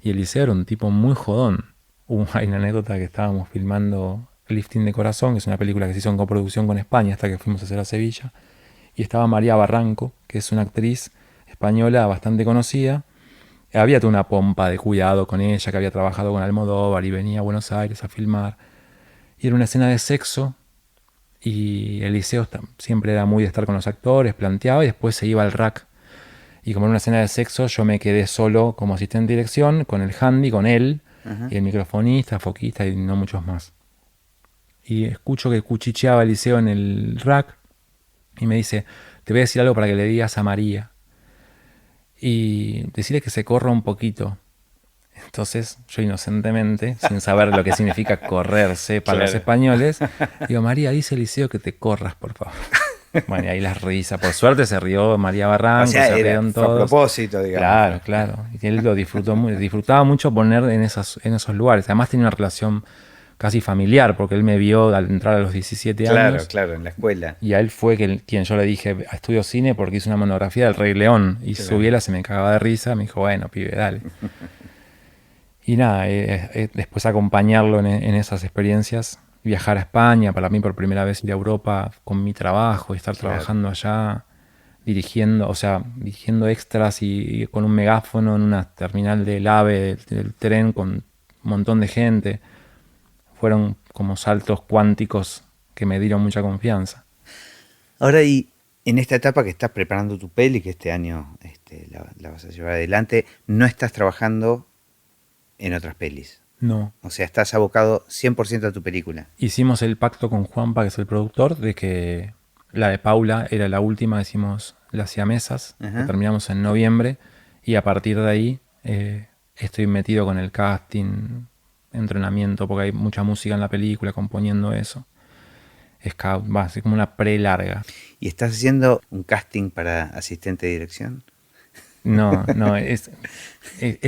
Y Eliseo era un tipo muy jodón. Hay una anécdota que estábamos filmando Lifting de Corazón, que es una película que se hizo en coproducción con España hasta que fuimos a hacer a Sevilla. Y estaba María Barranco, que es una actriz española bastante conocida. Había toda una pompa de cuidado con ella, que había trabajado con Almodóvar y venía a Buenos Aires a filmar. Y era una escena de sexo. Y Eliseo siempre era muy de estar con los actores, planteaba y después se iba al rack. Y como en una escena de sexo, yo me quedé solo como asistente de dirección, con el handy, con él, y el microfonista, foquista y no muchos más. Y escucho que cuchicheaba Eliseo en el rack y me dice, te voy a decir algo para que le digas a María. Y decirle que se corra un poquito. Entonces, yo inocentemente, sin saber lo que significa correrse para los españoles, digo, María, dice Eliseo que te corras, por favor. Bueno, y ahí las risas. Por suerte se rió María Barranco, se rieron todos. Fue a propósito, digamos. Claro. Y él lo disfrutaba mucho poner en esos lugares. Además tenía una relación casi familiar, porque él me vio al entrar a los 17 años. Claro, en la escuela. Y a él fue quien yo le dije, estudio cine porque hice una monografía del Rey León. Y Subiela se me cagaba de risa, me dijo, bueno, pibe, dale. Y nada, después acompañarlo en esas experiencias, viajar a España, para mí por primera vez ir a Europa con mi trabajo y estar trabajando allá, dirigiendo extras y con un megáfono en una terminal del AVE, del tren, con un montón de gente. Fueron como saltos cuánticos que me dieron mucha confianza. Ahora, y en esta etapa que estás preparando tu peli, que este año la vas a llevar adelante, no estás trabajando en otras pelis. No. O sea, estás abocado 100% a tu película. Hicimos el pacto con Juanpa, que es el productor, de que la de Paula era la última, hicimos Las Siamesas, que Ajá. terminamos en noviembre, y a partir de ahí estoy metido con el casting, entrenamiento, porque hay mucha música en la película, componiendo eso. Scout, va, así como una pre-larga. ¿Y estás haciendo un casting para asistente de dirección? No, no, es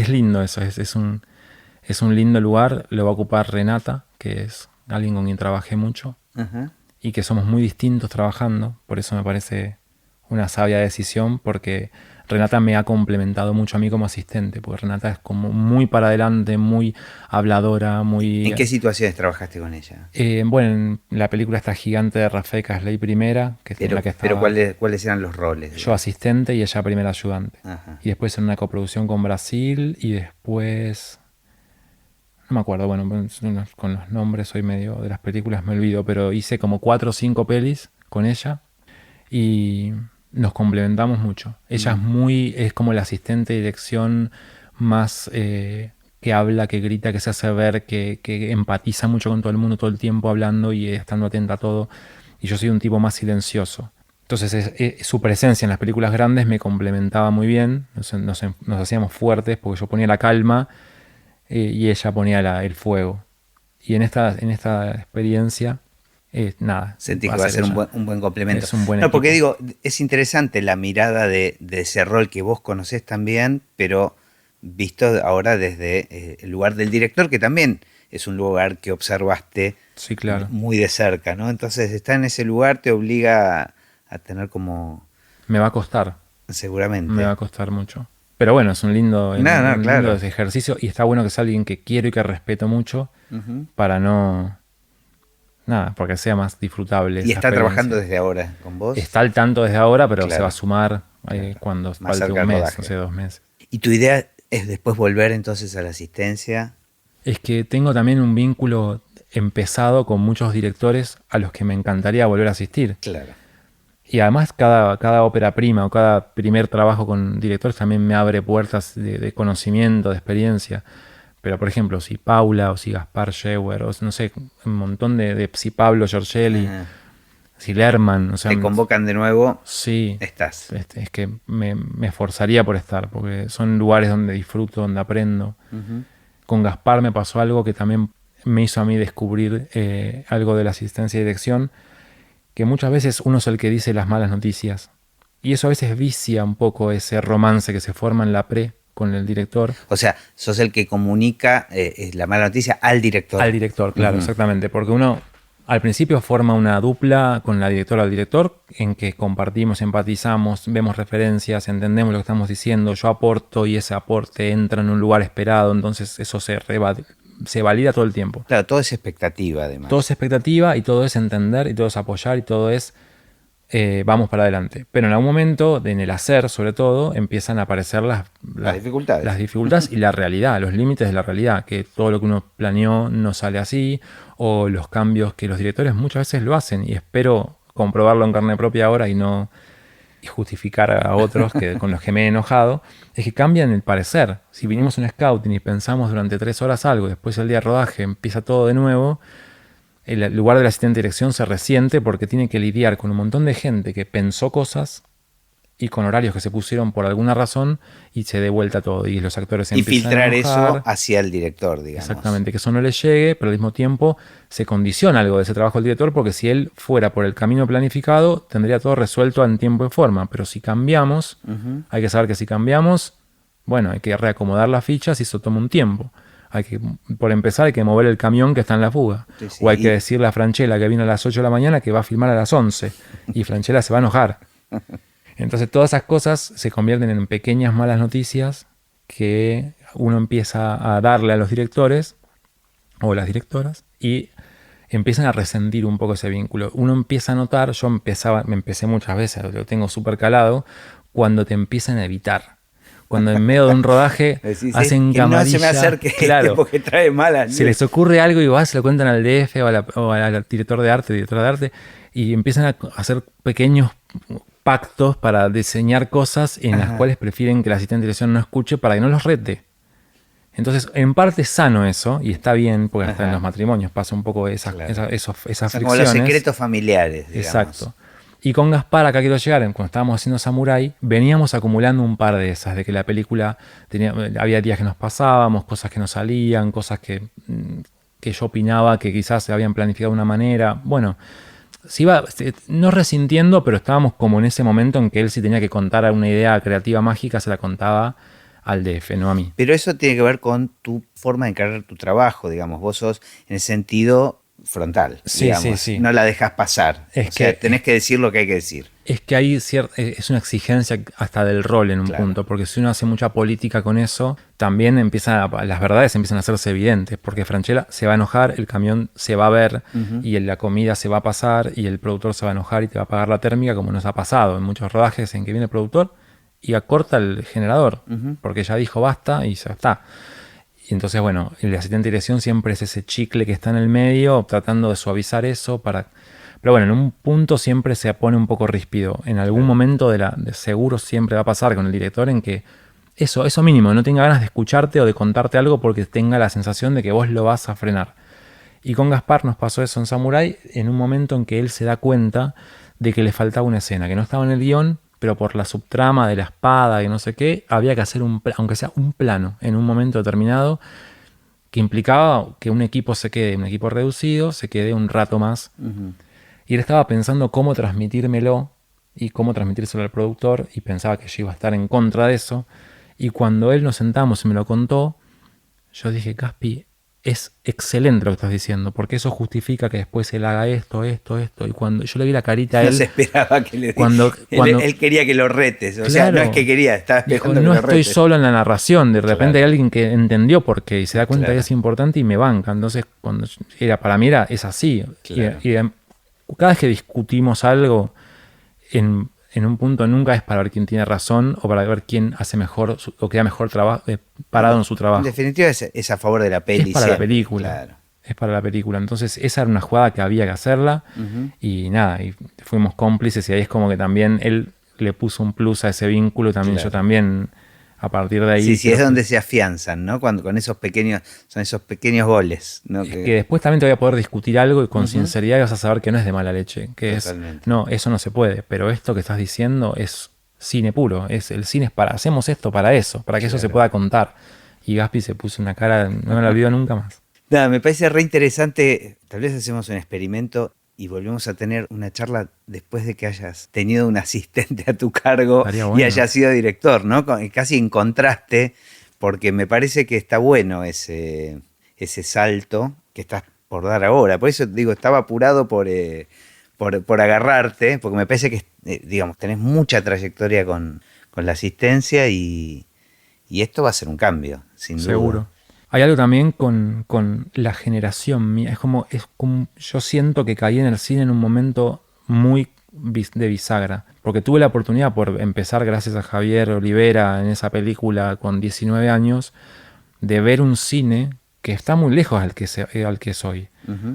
lindo eso, es un lindo lugar, lo va a ocupar Renata, que es alguien con quien trabajé mucho, Ajá. y que somos muy distintos trabajando, por eso me parece una sabia decisión, porque Renata me ha complementado mucho a mí como asistente, porque Renata es como muy para adelante, muy habladora, muy... ¿En qué situaciones trabajaste con ella? Bueno, en la película está Gigante de Rafael Casley primera, que es en Pero, la que pero estaba ¿cuáles eran los roles? yo digamos? asistente y ella primera ayudante. Ajá. Y después en una coproducción con Brasil y después... No me acuerdo, bueno, con los nombres soy medio de las películas, me olvido, pero hice como 4 o 5 pelis con ella y nos complementamos mucho. Ella es como la asistente de dirección más que habla, que grita, que se hace ver, que empatiza mucho con todo el mundo todo el tiempo hablando y estando atenta a todo. Y yo soy un tipo más silencioso. Entonces su presencia en las películas grandes me complementaba muy bien, nos hacíamos fuertes porque yo ponía la calma y ella ponía el fuego. Y en esta experiencia, nada, Sentí que va a ser ella. un buen complemento. Es un buen No, porque equipo. digo, es interesante la mirada de ese rol que vos conocés también, pero visto ahora desde el lugar del director, que también es un lugar que observaste Sí, claro. muy de cerca, ¿no? Entonces, estar en ese lugar te obliga a tener como, Me va a costar. seguramente. Me va a costar mucho. Pero bueno, es un lindo, No, no, un claro. lindo ejercicio y está bueno que sea alguien que quiero y que respeto mucho Ujú. para no... Nada, porque sea más disfrutable Y esa está trabajando experiencia. desde ahora con vos. Está al tanto desde ahora, pero se Claro, va a sumar claro. cuando Más falte cerca un del mes, rodaje. no sé, 2 meses. ¿Y tu idea es después volver entonces a la asistencia? Es que tengo también un vínculo empezado con muchos directores a los que me encantaría volver a asistir. Claro. Y además cada ópera prima o cada primer trabajo con directores también me abre puertas de conocimiento, de experiencia. Pero por ejemplo, si Paula o si Gaspar Scheuer, o no sé, un montón si Pablo Giorgelli, Ajá. si Lerman, o sea, Te convocan de nuevo, sí, estás. es que me esforzaría por estar, porque son lugares donde disfruto, donde aprendo. Ujú. Con Gaspar me pasó algo que también me hizo a mí descubrir algo de la asistencia y dirección, que muchas veces uno es el que dice las malas noticias. Y eso a veces vicia un poco ese romance que se forma en la pre con el director. O sea, sos el que comunica la mala noticia al director. Al director, claro, Ujú. exactamente. Porque uno al principio forma una dupla con la directora o el director en que compartimos, empatizamos, vemos referencias, entendemos lo que estamos diciendo, yo aporto y ese aporte entra en un lugar esperado, entonces eso se valida todo el tiempo. Claro, todo es expectativa además. Todo es expectativa y todo es entender y todo es apoyar y todo es vamos para adelante. Pero en algún momento, en el hacer sobre todo, empiezan a aparecer las dificultades. Las dificultades y la realidad, los límites de la realidad, que todo lo que uno planeó no sale así, o los cambios que los directores muchas veces lo hacen, y espero comprobarlo en carne propia ahora y no y justificar a otros con los que me he enojado, es que cambian el parecer. Si vinimos a un scouting y pensamos durante 3 horas algo, después el día de rodaje empieza todo de nuevo, el lugar del asistente de dirección se resiente porque tiene que lidiar con un montón de gente que pensó cosas y con horarios que se pusieron por alguna razón y se dé vuelta todo y los actores se Y empiezan filtrar a enojar. eso hacia el director, digamos. Exactamente, que eso no le llegue, pero al mismo tiempo se condiciona algo de ese trabajo del director porque si él fuera por el camino planificado tendría todo resuelto en tiempo y forma, pero si cambiamos, hay que saber que si cambiamos, bueno, hay que reacomodar las fichas y eso toma un tiempo. Por empezar hay que mover el camión que está en la fuga. Sí, sí. O hay que decirle a Franchella que vino a las 8 de la mañana que va a filmar a las 11 y Franchella se va a enojar. Entonces todas esas cosas se convierten en pequeñas malas noticias que uno empieza a darle a los directores o las directoras y empiezan a resentir un poco ese vínculo. Uno empieza a notar, me empecé muchas veces, lo tengo súper calado, cuando te empiezan a evitar. Cuando en medio de un rodaje Decís, hacen que camarilla, no se me acerque claro, porque trae malas. se les ocurre algo y se lo cuentan al DF o al director de arte, directora de arte, y empiezan a hacer pequeños pactos para diseñar cosas en las cuales prefieren que el asistente de dirección no escuche para que no los rete. Entonces, en parte es sano eso, y está bien, porque hasta Ajá. en los matrimonios pasa un poco esas Son como fricciones. los secretos familiares, digamos. Exacto. Y con Gaspar, acá quiero llegar, cuando estábamos haciendo Samurai, veníamos acumulando un par de esas, de que la película había días que nos pasábamos, cosas que no salían, cosas que yo opinaba que quizás se habían planificado de una manera. Bueno, se iba no resintiendo, pero estábamos como en ese momento en que él, si tenía que contar una idea creativa mágica, se la contaba al DF, no a mí. Pero eso tiene que ver con tu forma de encarar tu trabajo, digamos. Vos sos en el sentido frontal, Sí, digamos. sí, sí. No la dejas pasar. Es O sea, que- tenés que decir lo que hay que decir. Es que hay es una exigencia hasta del rol en un Claro. punto, porque si uno hace mucha política con eso, también las verdades empiezan a hacerse evidentes, porque Francella se va a enojar, el camión se va a ver y la comida se va a pasar y el productor se va a enojar y te va a pagar la térmica, como nos ha pasado en muchos rodajes en que viene el productor y acorta el generador, porque ya dijo basta y ya está. Y entonces, bueno, el asistente de dirección siempre es ese chicle que está en el medio, tratando de suavizar eso para... Pero bueno, en un punto siempre se pone un poco ríspido. En algún momento de seguro siempre va a pasar con el director en que eso mínimo, no tenga ganas de escucharte o de contarte algo porque tenga la sensación de que vos lo vas a frenar. Y con Gaspar nos pasó eso en Samurai en un momento en que él se da cuenta de que le faltaba una escena, que no estaba en el guión, pero por la subtrama de la espada y no sé qué, había que hacer aunque sea un plano en un momento determinado que implicaba que un equipo reducido, se quede un rato más. Y él estaba pensando cómo transmitírmelo y cómo transmitírselo al productor y pensaba que yo iba a estar en contra de eso. Y cuando él nos sentamos y me lo contó, yo dije, Caspi, es excelente lo que estás diciendo, porque eso justifica que después él haga esto. Y cuando yo le vi la carita a No él... se esperaba que le cuando- él quería que lo retes. O sea, Claro. no es que quería, estaba Dijo, esperando no que lo estoy retes. solo en la narración, de repente Claro. hay alguien que entendió por qué y se da cuenta Claro. que es importante y me banca. Entonces, para mí es así. Claro. Y cada vez que discutimos algo, en un punto nunca es para ver quién tiene razón o para ver quién hace mejor o queda mejor parado en su En trabajo. definitiva es a favor de la peli. Es para la siempre. película. Claro. Es para la película. Entonces, esa era una jugada que había que hacerla. Y nada, y fuimos cómplices. Y ahí es como que también él le puso un plus a ese vínculo. También Claro. yo también, a partir de ahí. Sí, es creo donde se afianzan, ¿no? Cuando con esos pequeños goles, ¿no? que después también te voy a poder discutir algo y con sinceridad vas a saber que no es de mala leche. Que Totalmente. no, eso no se puede. Pero esto que estás diciendo es cine puro. El cine es hacemos esto para eso, para que eso se pueda contar. Y Gaspi se puso una cara, no me la olvido nunca más. Nada, me parece re interesante. Tal vez hacemos un experimento y volvemos a tener una charla después de que hayas tenido un asistente a tu cargo Estaría bueno. y hayas sido director, ¿no? Casi en contraste, porque me parece que está bueno ese salto que estás por dar ahora. Por eso digo, estaba apurado por agarrarte, porque me parece que, digamos, tenés mucha trayectoria con la asistencia y esto va a ser un cambio, sin duda. Seguro. Hay algo también con la generación mía. Es como yo siento que caí en el cine en un momento muy de bisagra. Porque tuve la oportunidad por empezar, gracias a Javier Olivera, en esa película con 19 años, de ver un cine que está muy lejos al que soy.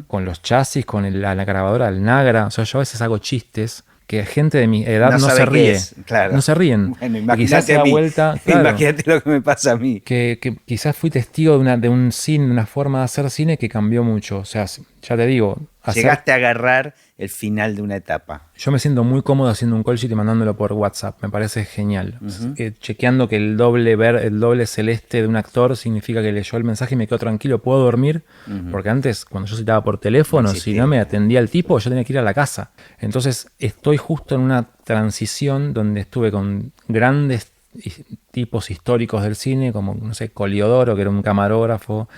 Con los chasis, con la grabadora del Nagra. O sea, yo a veces hago chistes que gente de mi edad no sabe se qué ríe. es, claro. No se ríen. Bueno, Y quizás se imagínate da a mí. vuelta. Claro, Imagínate lo que me pasa a mí. que quizás fui testigo de un cine, de una forma de hacer cine que cambió mucho. O sea, ya te digo, Llegaste a agarrar el final de una etapa. yo me siento muy cómodo haciendo un call sheet y mandándolo por WhatsApp. Me parece genial. Chequeando que el doble celeste de un actor significa que leyó el mensaje y me quedo tranquilo, puedo dormir. Porque antes, cuando yo citaba por teléfono, No si existía. no me atendía el tipo, yo tenía que ir a la casa. Entonces, estoy justo en una transición donde estuve con grandes tipos históricos del cine, como, no sé, Coliodoro, que era un camarógrafo,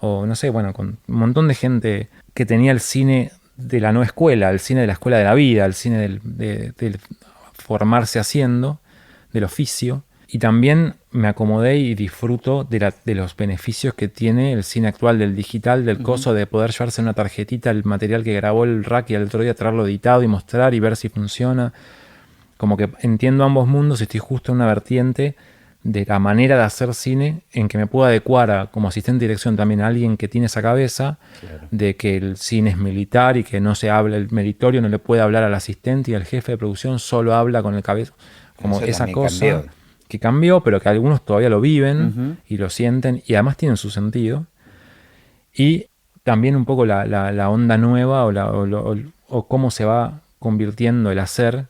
o no sé, bueno, con un montón de gente que tenía el cine de la no escuela, el cine de la escuela de la vida, el cine del formarse haciendo, del oficio. Y también me acomodé y disfruto de los beneficios que tiene el cine actual, del digital, del coso, de poder llevarse una tarjetita el material que grabó el rack y al otro día traerlo editado y mostrar y ver si funciona. Como que entiendo ambos mundos y estoy justo en una vertiente de la manera de hacer cine en que me puedo adecuar como asistente de dirección también a alguien que tiene esa cabeza de que el cine es militar y que no se habla, el meritorio no le puede hablar al asistente y al jefe de producción solo habla con el cabeza. Como Eso esa también cosa. cambió. que cambió, pero que algunos todavía lo viven y lo sienten y además tienen su sentido. Y también un poco la onda nueva o cómo se va convirtiendo el hacer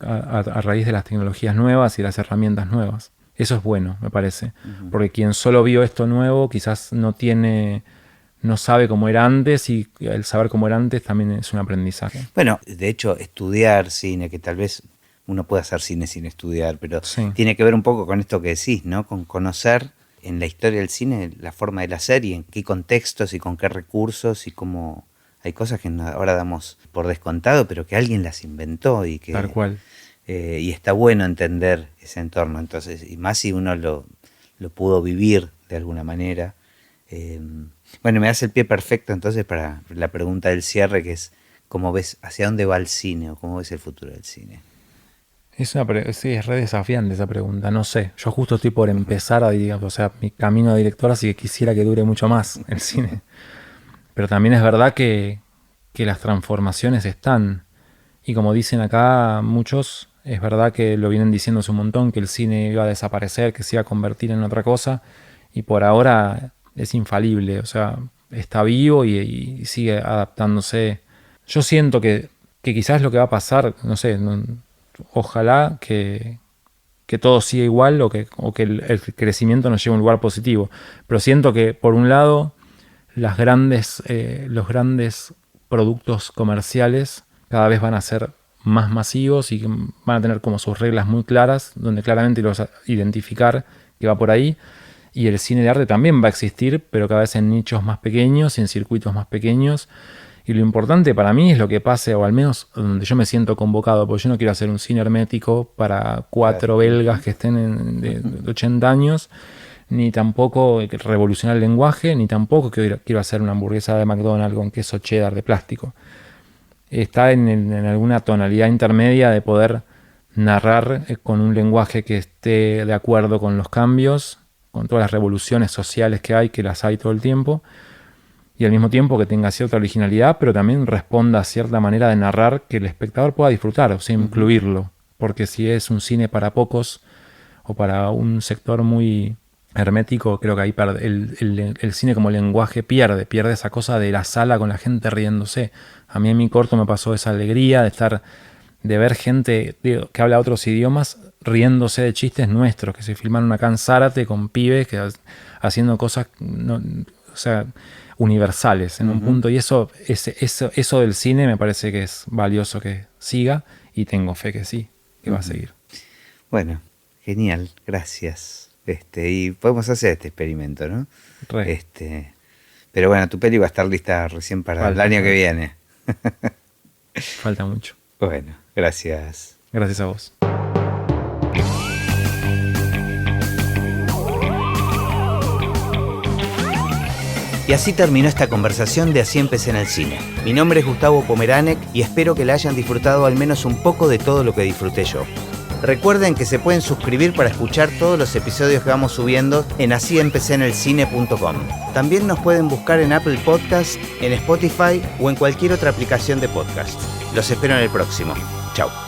a raíz de las tecnologías nuevas y las herramientas nuevas. Eso es bueno, me parece. Porque quien solo vio esto nuevo quizás no sabe cómo era antes, y el saber cómo era antes también es un aprendizaje. Bueno, de hecho, estudiar cine, que tal vez uno puede hacer cine sin estudiar, pero Sí. tiene que ver un poco con esto que decís, ¿no? Con conocer en la historia del cine la forma de la hacer y en qué contextos y con qué recursos y cómo hay cosas que ahora damos por descontado, pero que alguien las inventó y que Tal cual. y está bueno entender ese entorno. Entonces, y más si uno lo pudo vivir de alguna manera. Bueno, me das el pie perfecto entonces para la pregunta del cierre, que es ¿cómo ves hacia dónde va el cine o cómo ves el futuro del cine? Sí, es re desafiante esa pregunta, no sé. Yo justo estoy por empezar mi camino de director, así que quisiera que dure mucho más el cine. Pero también es verdad que las transformaciones están. Y como dicen acá muchos, es verdad que lo vienen diciendo hace un montón, que el cine iba a desaparecer, que se iba a convertir en otra cosa. Y por ahora es infalible, o sea, está vivo y sigue adaptándose. Yo siento que quizás lo que va a pasar, no sé, ojalá que todo siga igual o que el crecimiento nos lleve a un lugar positivo. Pero siento que, por un lado, los grandes productos comerciales cada vez van a ser más masivos y van a tener como sus reglas muy claras, donde claramente los identificar que va por ahí. Y el cine de arte también va a existir, pero cada vez en nichos más pequeños y en circuitos más pequeños. Y lo importante para mí es lo que pase, o al menos donde yo me siento convocado, porque yo no quiero hacer un cine hermético para 4 belgas que estén de 80 años, ni tampoco revolucionar el lenguaje, ni tampoco quiero hacer una hamburguesa de McDonald's con queso cheddar de plástico. Está en alguna tonalidad intermedia de poder narrar con un lenguaje que esté de acuerdo con los cambios, con todas las revoluciones sociales que las hay todo el tiempo, y al mismo tiempo que tenga cierta originalidad, pero también responda a cierta manera de narrar que el espectador pueda disfrutar, o sea, incluirlo. Porque si es un cine para pocos o para un sector muy hermético, creo que ahí el cine como lenguaje pierde esa cosa de la sala con la gente riéndose. A mí en mi corto me pasó esa alegría de ver gente que habla otros idiomas riéndose de chistes nuestros, que se filmaron acá en Zárate con pibes haciendo cosas universales en un punto, y eso del cine me parece que es valioso que siga, y tengo fe que sí, que va a seguir. Bueno, genial, gracias. Y podemos hacer este experimento, ¿no? Pero bueno, tu peli va a estar lista recién para el año que viene. Falta mucho. Bueno, gracias. Gracias a vos. Y así terminó esta conversación de Así empecé en el cine. Mi nombre es Gustavo Pomeranek y espero que la hayan disfrutado al menos un poco de todo lo que disfruté yo. Recuerden que se pueden suscribir para escuchar todos los episodios que vamos subiendo en asíempecéenelcine.com. También nos pueden buscar en Apple Podcasts, en Spotify o en cualquier otra aplicación de podcast. Los espero en el próximo. Chau.